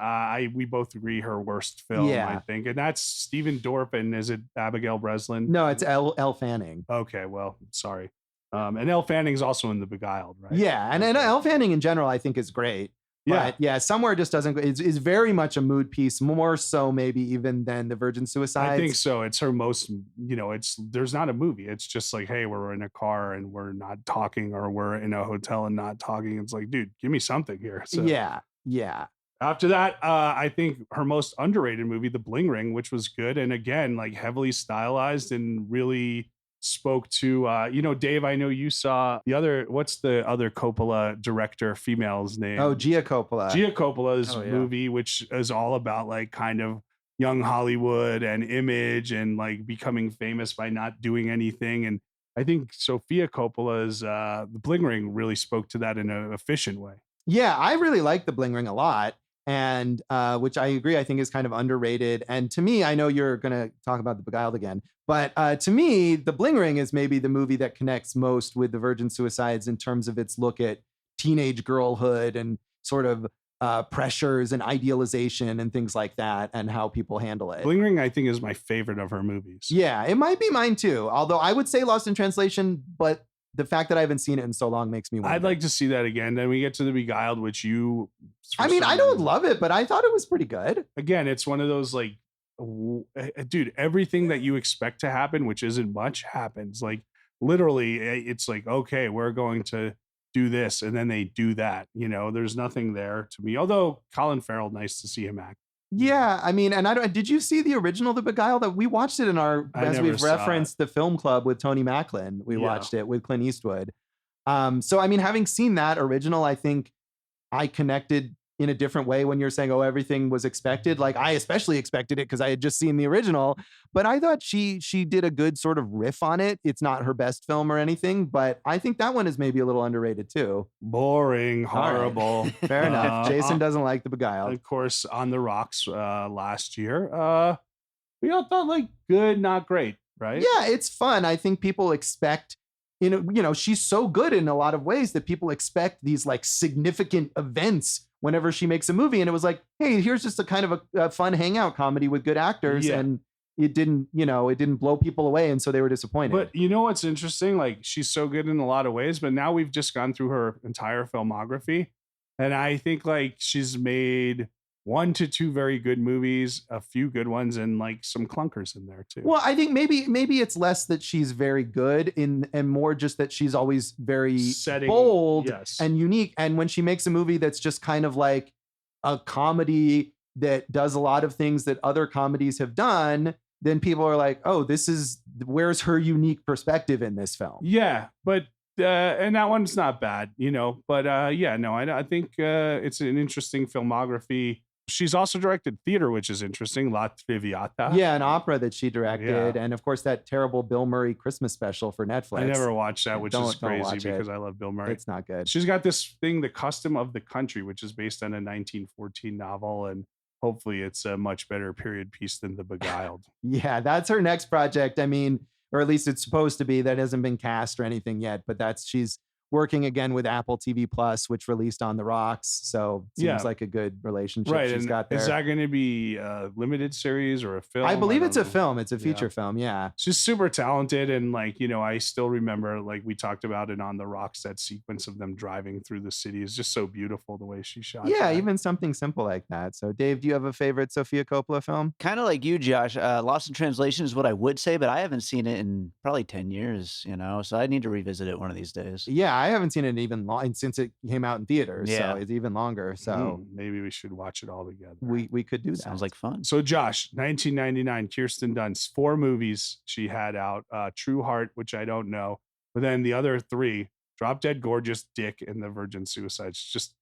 Speaker 2: we both agree, her worst film, I think. And that's Stephen Dorff, and is it Abigail Breslin?
Speaker 1: No, it's Elle Fanning.
Speaker 2: Okay, well, sorry. And Elle Fanning's also in The Beguiled, right?
Speaker 1: Yeah, and Elle Fanning in general, I think, is great. But yeah, Somewhere just doesn't. It's very much a mood piece, more so maybe even than The Virgin Suicides.
Speaker 2: I think so. It's her most. There's not a movie. It's just like, hey, we're in a car and we're not talking, or we're in a hotel and not talking. It's like, dude, give me something here. So,
Speaker 1: yeah.
Speaker 2: After that, I think her most underrated movie, The Bling Ring, which was good, and again, heavily stylized and really spoke to Dave, I know you saw what's the other Coppola director, female's name?
Speaker 1: Gia Coppola.
Speaker 2: Gia Coppola's movie, which is all about kind of young Hollywood and image and becoming famous by not doing anything. And I think Sofia Coppola's The Bling Ring really spoke to that in an efficient way.
Speaker 1: Yeah, I really like The Bling Ring a lot. And which I agree, I think is kind of underrated. And to me, I know you're going to talk about The Beguiled again, but to me, The Bling Ring is maybe the movie that connects most with The Virgin Suicides in terms of its look at teenage girlhood and sort of pressures and idealization and things like that, and how people handle it.
Speaker 2: Bling Ring, I think, is my favorite of her movies.
Speaker 1: Yeah, it might be mine too. Although I would say Lost in Translation, but the fact that I haven't seen it in so long makes me wonder.
Speaker 2: I'd like to see that again. Then we get to The Beguiled, which you...
Speaker 1: I mean, I don't love it, but I thought it was pretty good.
Speaker 2: Again, it's one of those dude, everything that you expect to happen, which isn't much, happens. Literally, it's okay, we're going to do this, and then they do that. There's nothing there to me. Although Colin Farrell, nice to see him act.
Speaker 1: Yeah, I mean, and did you see the original The Beguiled? That we watched it in as we've referenced the film club with Tony Macklin. We watched it with Clint Eastwood. So I mean, having seen that original, I think I connected in a different way when you're saying, oh, everything was expected. Like I especially expected it because I had just seen the original, but I thought she did a good sort of riff on it. It's not her best film or anything, but I think that one is maybe a little underrated too.
Speaker 2: Boring, horrible.
Speaker 1: Right. Fair enough. Jason doesn't like The Beguiled.
Speaker 2: Of course, On the Rocks last year. We all thought like good, not great, right?
Speaker 1: Yeah, it's fun. I think people expect, she's so good in a lot of ways that people expect these like significant events whenever she makes a movie. And it was like, hey, here's just a kind of a fun hangout comedy with good actors. Yeah. And it didn't blow people away. And so they were disappointed.
Speaker 2: But you know what's interesting? Like she's so good in a lot of ways, but now we've just gone through her entire filmography. And I think like she's made 1 to 2 very good movies, a few good ones, and like some clunkers in there too.
Speaker 1: Well, I think maybe it's less that she's very good and more just that she's always very bold and unique. And when she makes a movie that's just kind of like a comedy that does a lot of things that other comedies have done, then people are like, oh, where's her unique perspective in this film?
Speaker 2: Yeah, but and that one's not bad, but I think it's an interesting filmography. She's also directed theater, which is interesting. La Traviata.
Speaker 1: Yeah, an opera that she directed. Yeah. And of course, that terrible Bill Murray Christmas special for Netflix.
Speaker 2: I never watched that, which is crazy because I love Bill Murray.
Speaker 1: It's not good.
Speaker 2: She's got this thing, The Custom of the Country, which is based on a 1914 novel. And hopefully it's a much better period piece than The Beguiled.
Speaker 1: Yeah, that's her next project. I mean, or at least it's supposed to be. That hasn't been cast or anything yet, but she's working again with Apple TV Plus, which released On the Rocks. So seems like a good relationship she's got there.
Speaker 2: Is that going to be a limited series or a film?
Speaker 1: I believe it's a film. It's a feature film. Yeah.
Speaker 2: She's super talented. And like, I still remember, like we talked about it On the Rocks, that sequence of them driving through the city is just so beautiful the way she shot.
Speaker 1: Yeah. Even something simple like that. So Dave, do you have a favorite Sofia Coppola film?
Speaker 3: Kind of like you, Josh. Lost in Translation is what I would say, but I haven't seen it in probably 10 years, so I need to revisit it one of these days.
Speaker 1: Yeah. I haven't seen it even long since it came out in theaters. Yeah. So it's even longer. So
Speaker 2: maybe we should watch it all together.
Speaker 1: We could do that.
Speaker 3: Sounds like fun.
Speaker 2: So Josh, 1999, Kirsten Dunst, 4 movies she had out. True Heart, which I don't know. But then the other 3, Drop Dead Gorgeous, Dick, and The Virgin Suicides. Just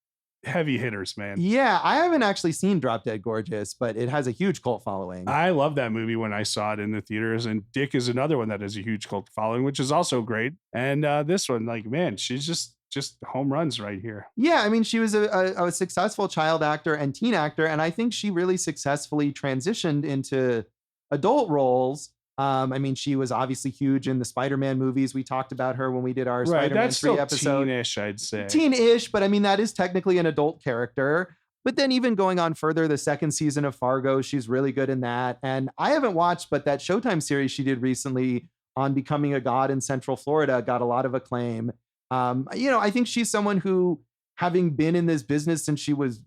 Speaker 2: heavy hitters, man.
Speaker 1: Yeah, I haven't actually seen Drop Dead Gorgeous, but it has a huge cult following.
Speaker 2: I love that movie when I saw it in the theaters, and Dick is another one that has a huge cult following, which is also great. And this one, like, man, she's just home runs right here.
Speaker 1: Yeah, I mean, she was a successful child actor and teen actor, and I think she really successfully transitioned into adult roles. I mean, she was obviously huge in the Spider-Man movies. We talked about her when we did our Spider-Man 3 episode.
Speaker 2: Teen-ish, I'd say.
Speaker 1: Teen-ish, but I mean, that is technically an adult character. But then even going on further, the second season of Fargo, she's really good in that. And I haven't watched, but that Showtime series she did recently on becoming a god in Central Florida got a lot of acclaim. I think she's someone who, having been in this business since she was,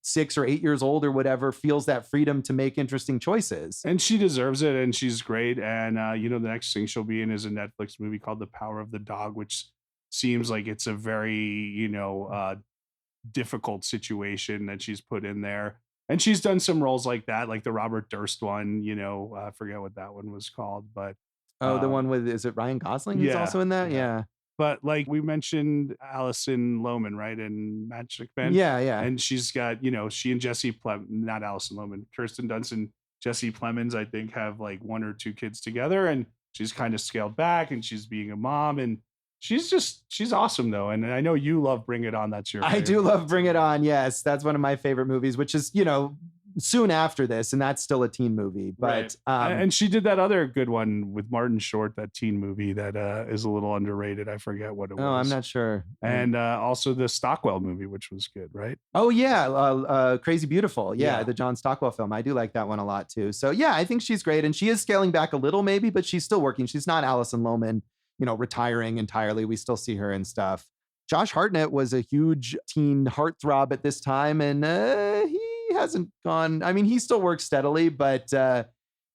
Speaker 1: 6 or 8 years old or whatever, feels that freedom to make interesting choices.
Speaker 2: And she deserves it. And she's great. And, the next thing she'll be in is a Netflix movie called The Power of the Dog, which seems like it's a very, difficult situation that she's put in there. And she's done some roles like that, like the Robert Durst one, I forget what that one was called, but.
Speaker 1: The one with, is it Ryan Gosling? He's also in that? Yeah.
Speaker 2: But like we mentioned Alison Lohman, right? And Magic Man.
Speaker 1: Yeah, yeah.
Speaker 2: And she's got, she and not Alison Lohman, Kirsten Dunst and Jesse Plemons, I think, have like 1 or 2 kids together. And she's kind of scaled back and she's being a mom. And she's awesome though. And I know you love Bring It On. That's your favorite.
Speaker 1: I do love Bring It On. Yes. That's one of my favorite movies, which is, soon after this, and that's still a teen movie. But
Speaker 2: right. And she did that other good one with Martin Short, that teen movie that is a little underrated. I forget what it was.
Speaker 1: Oh, I'm not sure.
Speaker 2: And also the Stockwell movie, which was good, right?
Speaker 1: Oh yeah, Crazy Beautiful. Yeah, the John Stockwell film. I do like that one a lot too. So yeah, I think she's great, and she is scaling back a little maybe, but she's still working. She's not Alison Lohman, retiring entirely. We still see her and stuff. Josh Hartnett was a huge teen heartthrob at this time, and he hasn't gone. I mean, he still works steadily, but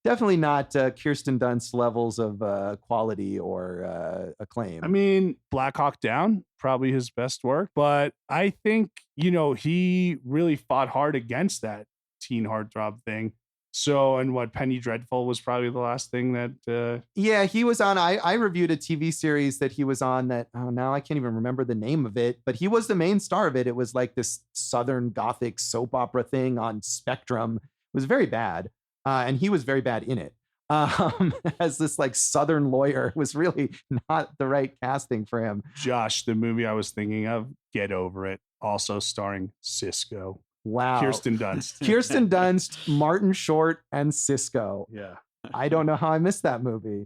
Speaker 1: definitely not Kirsten Dunst levels of quality or acclaim.
Speaker 2: I mean, Black Hawk Down, probably his best work, but I think, he really fought hard against that teen heartthrob thing. So, and what, Penny Dreadful was probably the last thing that...
Speaker 1: Yeah, he was on, I reviewed a TV series that he was on that, now I can't even remember the name of it, but he was the main star of it. It was like this Southern Gothic soap opera thing on Spectrum. It was very bad. And he was very bad in it. As this like Southern lawyer. Was really not the right casting for him.
Speaker 2: Josh, the movie I was thinking of, Get Over It, also starring Cisco.
Speaker 1: Wow.
Speaker 2: Kirsten Dunst.
Speaker 1: Kirsten Dunst, Martin Short, and Cisco.
Speaker 2: Yeah.
Speaker 1: I don't know how I missed that movie.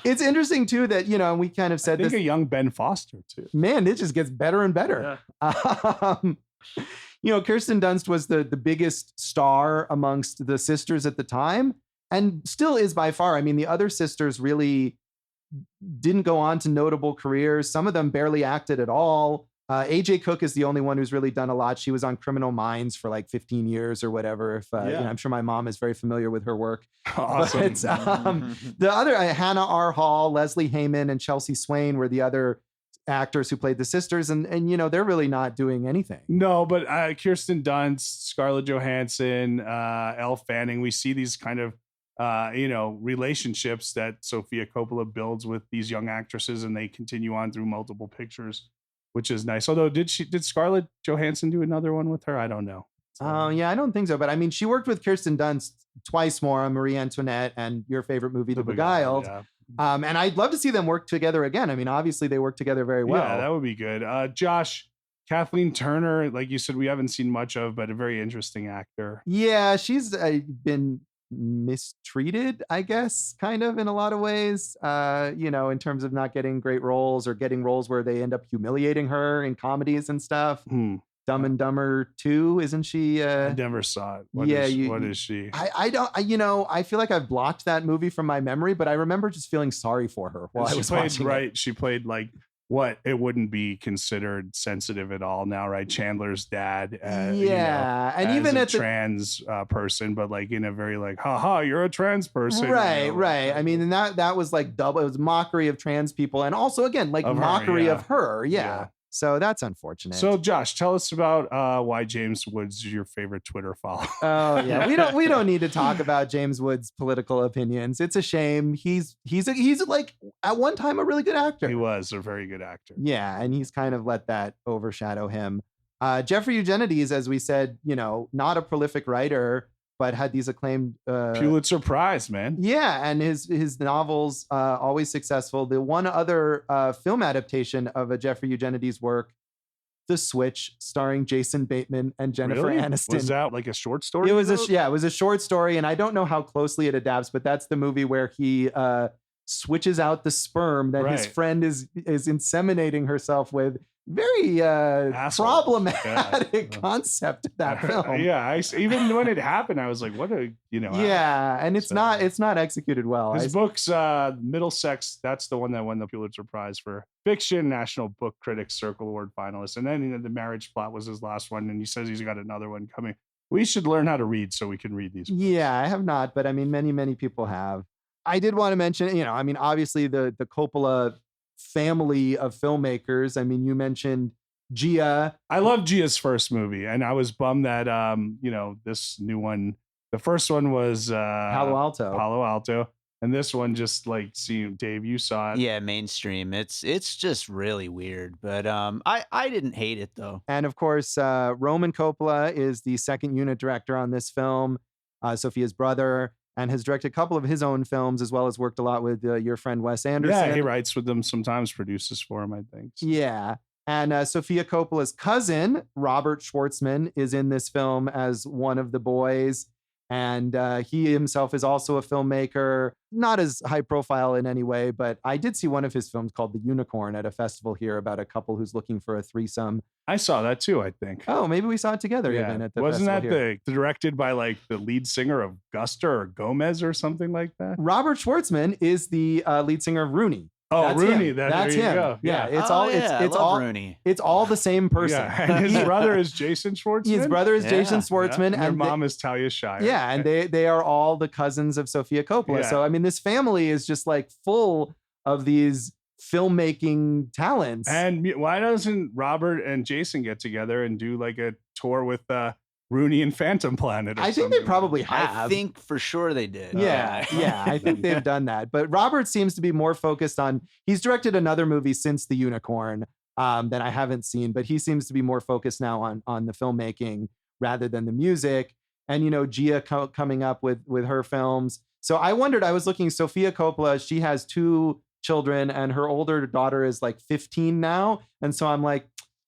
Speaker 1: It's interesting too that, we kind of said
Speaker 2: I think
Speaker 1: this.
Speaker 2: a young Ben Foster too.
Speaker 1: Man, it just gets better and better. Yeah. Kirsten Dunst was the biggest star amongst the sisters at the time and still is by far. I mean, the other sisters really didn't go on to notable careers. Some of them barely acted at all. AJ Cook is the only one who's really done a lot. She was on Criminal Minds for like 15 years or whatever. I'm sure my mom is very familiar with her work.
Speaker 2: Awesome.
Speaker 1: But, the other, Hannah R. Hall, Leslie Hayman, and Chelsea Swain were the other actors who played the sisters. And they're really not doing anything.
Speaker 2: No, but Kirsten Dunst, Scarlett Johansson, Elle Fanning, we see these kind of, relationships that Sofia Coppola builds with these young actresses, and they continue on through multiple pictures, which is nice. Although, did Scarlett Johansson do another one with her? I don't know.
Speaker 1: Yeah, I don't think so. But I mean, she worked with Kirsten Dunst twice more on Marie Antoinette and your favorite movie, The Beguiled.
Speaker 2: Yeah.
Speaker 1: And I'd love to see them work together again. I mean, obviously they work together very well.
Speaker 2: Yeah, that would be good. Josh, Kathleen Turner, like you said, we haven't seen much of, but a very interesting actor.
Speaker 1: Yeah, she's been mistreated, I guess, kind of in a lot of ways, in terms of not getting great roles or getting roles where they end up humiliating her in comedies and stuff. Dumb and Dumber 2, isn't she?
Speaker 2: I never saw it. What is she?
Speaker 1: I don't, I feel like I've blocked that movie from my memory, but I remember just feeling sorry for her while I was watching it.
Speaker 2: She played like what it wouldn't be considered sensitive at all now, right? Chandler's dad.
Speaker 1: And even
Speaker 2: a trans person, but like in a very like, haha, you're a trans person.
Speaker 1: Right. I mean, and that was like double. It was mockery of trans people, and also again like mockery of her. Yeah. So that's unfortunate.
Speaker 2: So Josh, tell us about why James Woods is your favorite Twitter follower.
Speaker 1: Oh yeah, we don't need to talk about James Woods' political opinions. It's a shame. He's like at one time a really good actor.
Speaker 2: He was a very good actor.
Speaker 1: Yeah, and he's kind of let that overshadow him. Jeffrey Eugenides, as we said, not a prolific writer, but had these acclaimed
Speaker 2: Pulitzer Prize, man.
Speaker 1: Yeah, and his novels always successful. The one other film adaptation of a Jeffrey Eugenides work, The Switch, starring Jason Bateman and Jennifer Aniston.
Speaker 2: Was that like a short story?
Speaker 1: It was it was a short story, and I don't know how closely it adapts, but that's the movie where he switches out the sperm that his friend is inseminating herself with. Very problematic concept of that film.
Speaker 2: Yeah, even when it happened, I was like, "What a
Speaker 1: and it's not executed well.
Speaker 2: His books, Middlesex, that's the one that won the Pulitzer Prize for fiction, National Book Critics Circle Award finalist, and then The Marriage Plot was his last one, and he says he's got another one coming. We should learn how to read so we can read these books.
Speaker 1: Yeah, I have not, but I mean, many people have. I did want to mention, obviously the Coppola family of filmmakers. I mean, you mentioned Gia.
Speaker 2: I love Gia's first movie, and I was bummed that this new one, the first one was
Speaker 1: Palo
Speaker 2: Alto, and this one just like, see, Dave, you saw it.
Speaker 3: Yeah, mainstream. It's just really weird, but I didn't hate it though.
Speaker 1: And of course, Roman Coppola is the second unit director on this film, Sofia's brother, and has directed a couple of his own films, as well as worked a lot with your friend Wes Anderson.
Speaker 2: Yeah, he writes with them sometimes, produces for him, I think. So.
Speaker 1: Yeah. And Sofia Coppola's cousin, Robert Schwartzman, is in this film as one of the boys. And he himself is also a filmmaker, not as high profile in any way, but I did see one of his films called The Unicorn at a festival here about a couple who's looking for a threesome.
Speaker 2: I saw that too, I think.
Speaker 1: Oh, maybe we saw it together even at the
Speaker 2: Wasn't
Speaker 1: festival
Speaker 2: that
Speaker 1: here.
Speaker 2: directed by like the lead singer of Guster or Gomez or something like that?
Speaker 1: Robert Schwartzman is the lead singer of Rooney.
Speaker 2: Oh,
Speaker 1: that's
Speaker 2: Rooney.
Speaker 1: Him. That's him.
Speaker 2: Go.
Speaker 1: Yeah, it's
Speaker 3: Rooney.
Speaker 1: It's all the same person.
Speaker 2: Yeah. And his brother is Jason Schwartzman.
Speaker 1: His brother is Jason Schwartzman,
Speaker 2: and their mom is Talia Shire.
Speaker 1: Yeah, and they are all the cousins of Sofia Coppola.
Speaker 2: Yeah.
Speaker 1: So I mean, this family is just like full of these filmmaking talents.
Speaker 2: And why doesn't Robert and Jason get together and do like a tour with Rooney and Phantom Planet.
Speaker 1: I think they probably have.
Speaker 3: I think for sure they did.
Speaker 1: Yeah, I think they've done that. But Robert seems to be more focused on, he's directed another movie since The Unicorn that I haven't seen, but he seems to be more focused now on the filmmaking rather than the music. And, Gia coming up with her films. So I wondered, I was looking, Sofia Coppola, she has 2 children and her older daughter is like 15 now. And so I'm like,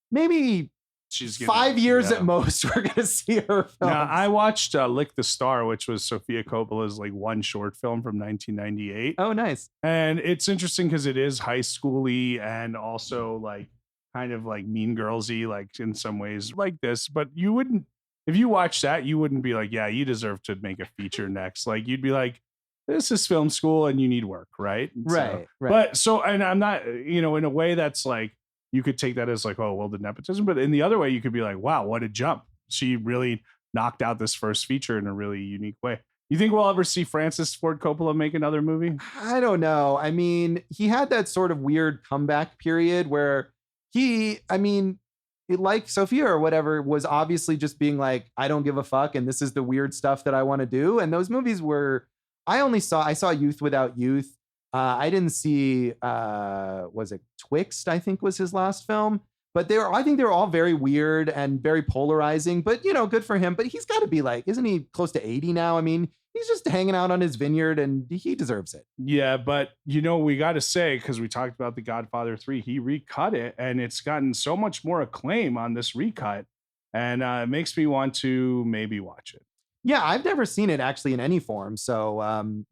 Speaker 1: maybe she's 5 years at most, we're going to see her films.
Speaker 2: Now, I watched Lick the Star, which was Sofia Coppola's like one short film from 1998.
Speaker 1: Oh, nice.
Speaker 2: And it's interesting because it is high school-y and also like kind of like Mean Girls-y, like in some ways like this. But you wouldn't, if you watch that, you wouldn't be like, yeah, you deserve to make a feature next. Like you'd be like, this is film school and you need work, right?
Speaker 1: Right.
Speaker 2: But so, and I'm not, in a way that's like, you could take that as like, oh, well, the nepotism. But in the other way, you could be like, wow, what a jump. She really knocked out this first feature in a really unique way. You think we'll ever see Francis Ford Coppola make another movie?
Speaker 1: I don't know. I mean, he had that sort of weird comeback period where like Sofia or whatever, was obviously just being like, I don't give a fuck. And this is the weird stuff that I want to do. And those movies were, I saw Youth Without Youth. I didn't see, was it Twixt, I think was his last film. But I think they were all very weird and very polarizing, but good for him. But he's got to be like, isn't he close to 80 now? I mean, he's just hanging out on his vineyard and he deserves it.
Speaker 2: Yeah, but we got to say, because we talked about The Godfather 3, he recut it and it's gotten so much more acclaim on this recut. And it makes me want to maybe watch it.
Speaker 1: Yeah, I've never seen it actually in any form. So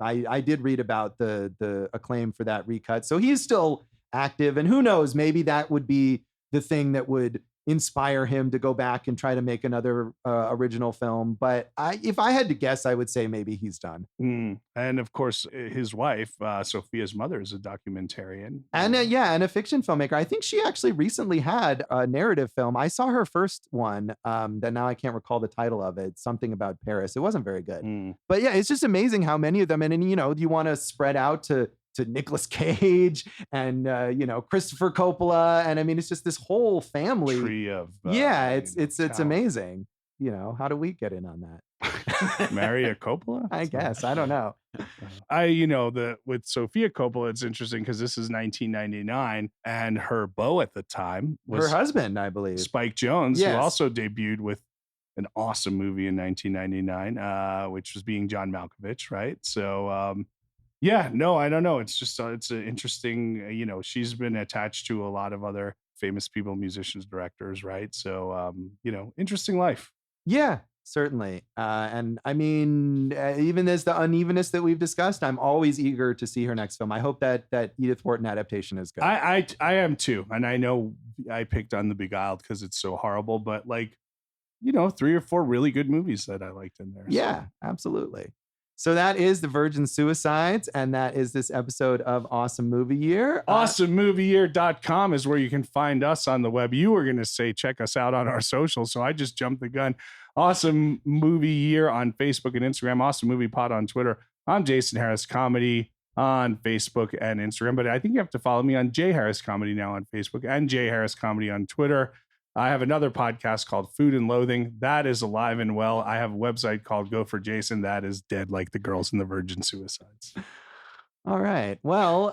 Speaker 1: I did read about the acclaim for that recut. So he's still active, and who knows, maybe that would be the thing that would inspire him to go back and try to make another original film. But if I had to guess, I would say maybe he's done.
Speaker 2: And of course, his wife, Sophia's mother, is a documentarian.
Speaker 1: And and a fiction filmmaker. I think she actually recently had a narrative film. I saw her first one that now I can't recall the title of it. Something about Paris. It wasn't very good. But yeah, it's just amazing how many of them. And then, you want to spread out to Nicolas Cage and Christopher Coppola, and I mean it's just this whole family tree of it's amazing. How do we get in on that?
Speaker 2: Marry a Coppola?
Speaker 1: I guess. I don't know.
Speaker 2: With Sofia Coppola, it's interesting because this is 1999, and her beau at the time was
Speaker 1: her husband, I believe,
Speaker 2: Spike Jonze, who also debuted with an awesome movie in 1999, which was Being John Malkovich, right? So. I don't know. It's just, it's an interesting, she's been attached to a lot of other famous people, musicians, directors, right? So, interesting life.
Speaker 1: Yeah, certainly. And I mean, even as the unevenness that we've discussed, I'm always eager to see her next film. I hope that Edith Wharton adaptation is good.
Speaker 2: I am too. And I know I picked on The Beguiled because it's so horrible, but 3 or 4 really good movies that I liked in there.
Speaker 1: Yeah, absolutely. So that is The Virgin Suicides, and that is this episode of Awesome Movie Year.
Speaker 2: AwesomeMovieYear.com is where you can find us on the web. You were going to say check us out on our socials, so I just jumped the gun. Awesome Movie Year on Facebook and Instagram. Awesome Movie Pod on Twitter. I'm Jason Harris Comedy on Facebook and Instagram, but I think you have to follow me on J Harris Comedy now on Facebook and J Harris Comedy on Twitter. I have another podcast called Food and Loathing. That is alive and well. I have a website called Go for Jason. That is dead like the girls in The Virgin Suicides.
Speaker 1: All right. Well,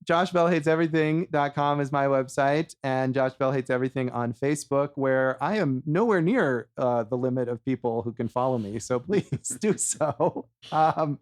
Speaker 1: JoshBellHatesEverything.com is my website, and Josh Bell Hates Everything on Facebook, where I am nowhere near the limit of people who can follow me. So please do so. And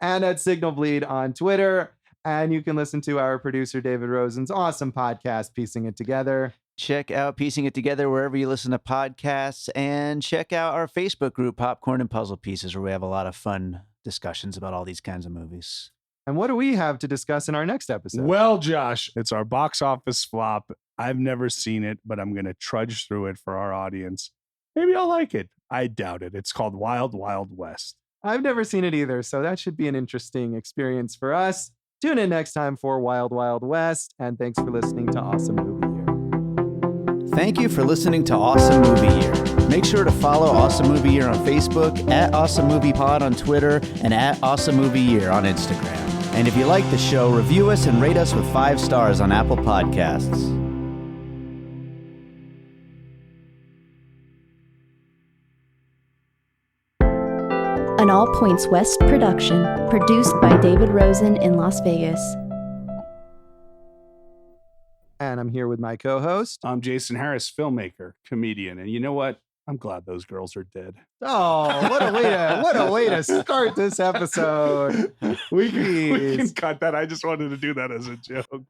Speaker 1: at Signal Bleed on Twitter. And you can listen to our producer, David Rosen's awesome podcast, Piecing It Together.
Speaker 3: Check out Piecing It Together wherever you listen to podcasts, and check out our Facebook group, Popcorn and Puzzle Pieces, where we have a lot of fun discussions about all these kinds of movies.
Speaker 1: And what do we have to discuss in our next episode?
Speaker 2: Well, Josh, it's our box office flop. I've never seen it, but I'm going to trudge through it for our audience. Maybe I'll like it. I doubt it. It's called Wild Wild West.
Speaker 1: I've never seen it either, so that should be an interesting experience for us. Tune in next time for Wild Wild West, and thanks for listening to Awesome Movie Year.
Speaker 3: Thank you for listening to Awesome Movie Year. Make sure to follow Awesome Movie Year on Facebook, at Awesome Movie Pod on Twitter, and at Awesome Movie Year on Instagram. And if you like the show, review us and rate us with 5 stars on Apple Podcasts.
Speaker 4: An All Points West production, produced by David Rosen in Las Vegas.
Speaker 1: And I'm here with my co-host.
Speaker 2: I'm Jason Harris, filmmaker, comedian. And you know what? I'm glad those girls are dead.
Speaker 1: Oh, what a way to start this episode.
Speaker 2: We can cut that. I just wanted to do that as a joke.